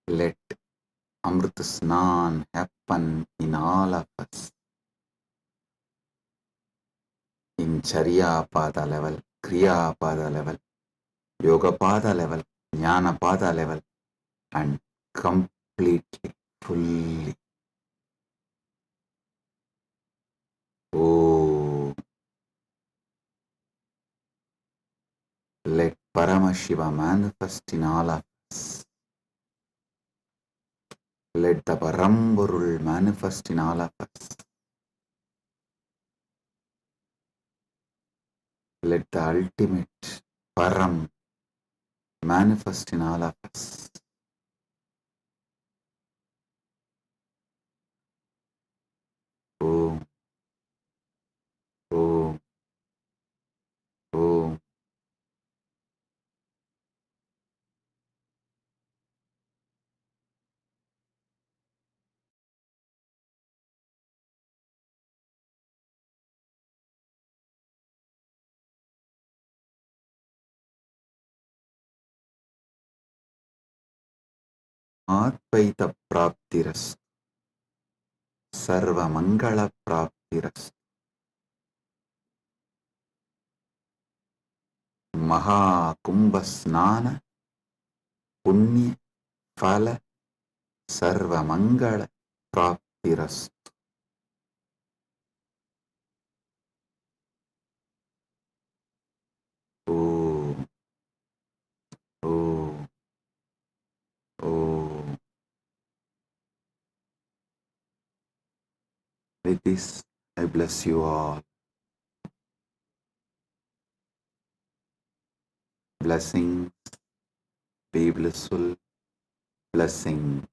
Let Amrit Snan happen in all of us. In Charya Pada level, Kriya Pada level, Yoga Pada level, Jnana Pada level, and completely, fully. Oh, let Paramashiva manifest in all of us. Let the Paramburul manifest in all of us. Let the ultimate Param manifest in all of us. Om, Om, Om. Advaita Praptiras, Sarva Mangala Praptiras, Maha Kumbha Snana, Punya Phala, Sarva Mangala Praptiras. Om, Om, Om. With this, I bless you all. Blessings, be blissful, blessings.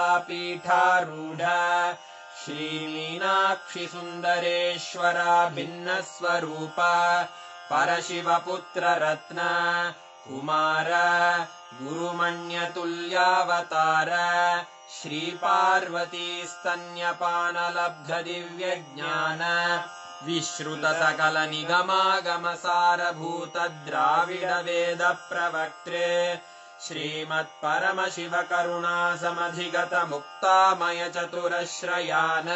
श्रीकैलासोन्नतद्वादशान्तश्यामलापीठारूढ श्रीमीनाक्षिसुन्दरेश्वरा भिन्नस्वरूप परशिवपुत्ररत्न Kumar गुरुमण्यतुल्यावतार श्रीपार्वतीस्तन्यपानलब्धदिव्यज्ञान विश्रुतसकलनिगमागमसारभूतद्राविडवेदप्रवक्त्रे श्रीमत्परमशिवकरुणासमधिगतमुक्तामयचतुरश्रयान्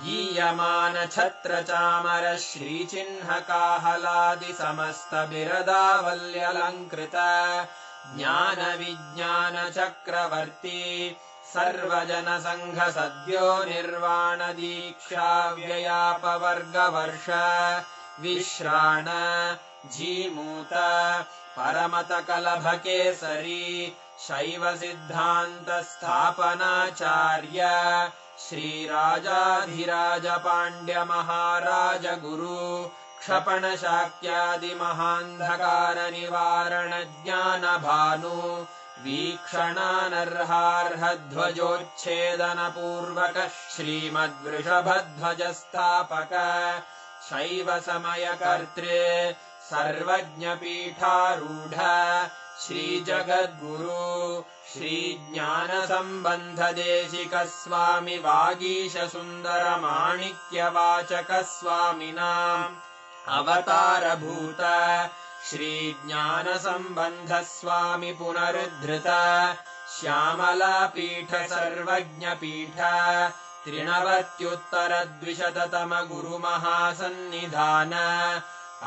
गीयमानछत्रचामर श्रीचिह्नकाहलादिसमस्तबिरदावल्यलङ्कृत ज्ञानविज्ञानचक्रवर्ती सर्वजनसङ्घसद्यो निर्वाणदीक्षाव्ययापवर्गवर्ष विश्राण Jimuta परमतकलभकेसरी शैवसिद्धान्तस्थापनाचार्य श्रीराजाधिराजपाण्ड्यमहाराज गुरु क्षपणशाक्यादिमहान्धकारनिवारणज्ञानभानु वीक्षणानर्हार्हध्वजोच्छेदनपूर्वक श्रीमद्वृषभध्वजस्थापक शैवसमयकर्त्रे सर्वज्ञपीठारूढ श्रीजगद्गुरु श्रीज्ञानसम्बन्धदेशिकस्वामि वागीशसुन्दरमाणिक्यवाचकस्वामिनाम् अवतारभूत श्रीज्ञानसम्बन्धस्वामि पुनरुद्धृत श्यामलापीठ सर्वज्ञपीठ त्रिनवत्युत्तरद्विशततम गुरुमहासन्निधान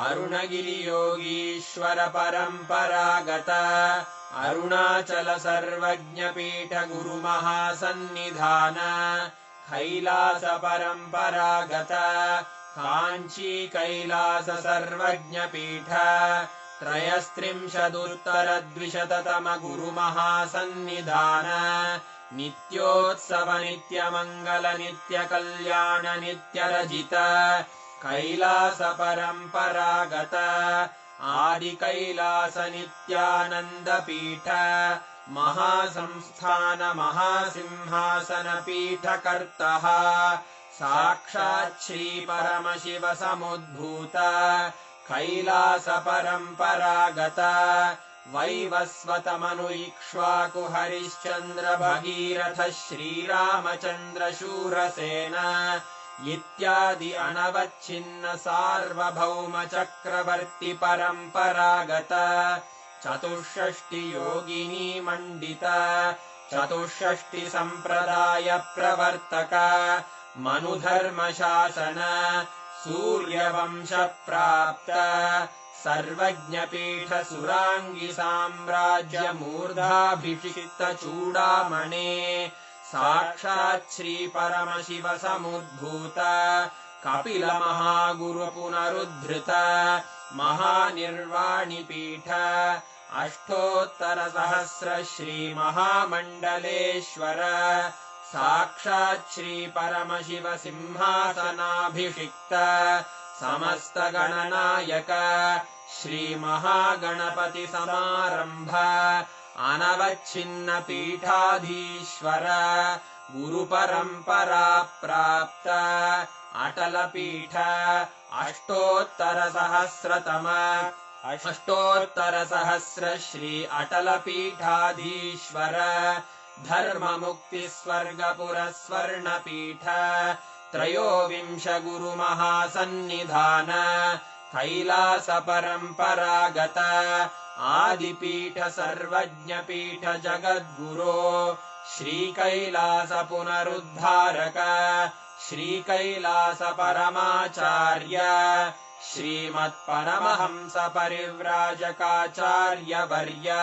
अरुणगिरियोगीश्वर परम्परागत अरुणाचल सर्वज्ञपीठ गुरुमहासन्निधान कैलास परम्परागत काञ्ची कैलास सर्वज्ञपीठ त्रयस्त्रिंशदुत्तरद्विशततम गुरुमहासन्निधान नित्योत्सव नित्यमङ्गल नित्यकल्याण नित्यरजित कैलास परम्परागत आदि कैलास नित्यानन्दपीठ महासंस्थान महासिंहासन पीठकर्तः साक्षात् श्री परमशिव समुद्भूत कैलास परम्परागत वैवस्वतमनु इक्ष्वाकु हरिश्चन्द्र भगीरथ श्रीरामचन्द्र शूरसेन इत्यादि अनवच्छिन्न सार्वभौम चक्रवर्ति परम्परागत चतुष्षष्टि योगिनी मण्डित चतुष्षष्टि सम्प्रदाय प्रवर्तक मनुधर्म शासन सूर्यवंश प्राप्त सर्वज्ञपीठ सुराङ्गी साम्राज्य मूर्धाभिषिक्त चूडामणे साक्षात् श्री परमशिव समुद्भूत कपिल महागुरु पुनरुद्धृत महानिर्वाणिपीठ अष्टोत्तर सहस्र श्री महामण्डलेश्वर साक्षात् श्री परमशिव सिंहासनाभिषिक्त समस्त गणनायक श्री महागणपति समारंभ अनवच्छिन्न पीठाधीश्वर गुरु परंपरा प्राप्त अटल पीठ अष्टोत्तर सहस्र श्री अटल पीठाधीश्वर धर्म मुक्ति स्वर्गपुर स्वर्ण पीठ त्रयोविंश गुरु महासन्निधान कैलास परम्परागत आदिपीठ सर्वज्ञ पीठ जगद्गुरो श्री कैलास पुनरुद्धारक श्री कैलास परमाचार्य श्रीमत्परमहंस परिव्राजकाचार्य वर्य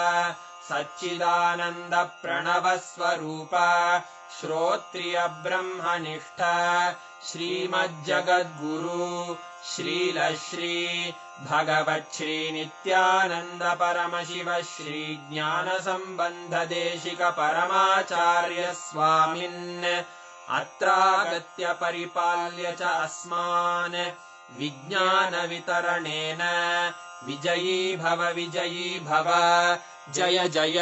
सच्चिदानंद प्रणव स्वरूप श्रोत्रिय ब्रह्मनिष्ठ श्रीमज्जगद्गुरु श्रील श्री भगवत् श्री नित्यानंद परमशिव श्री ज्ञान संबंध देशिक परमाचार्य स्वामिन् अत्रागत्य परिपाल्य च अस्मान् विज्ञान वितरणेन विजयी भव जय जय।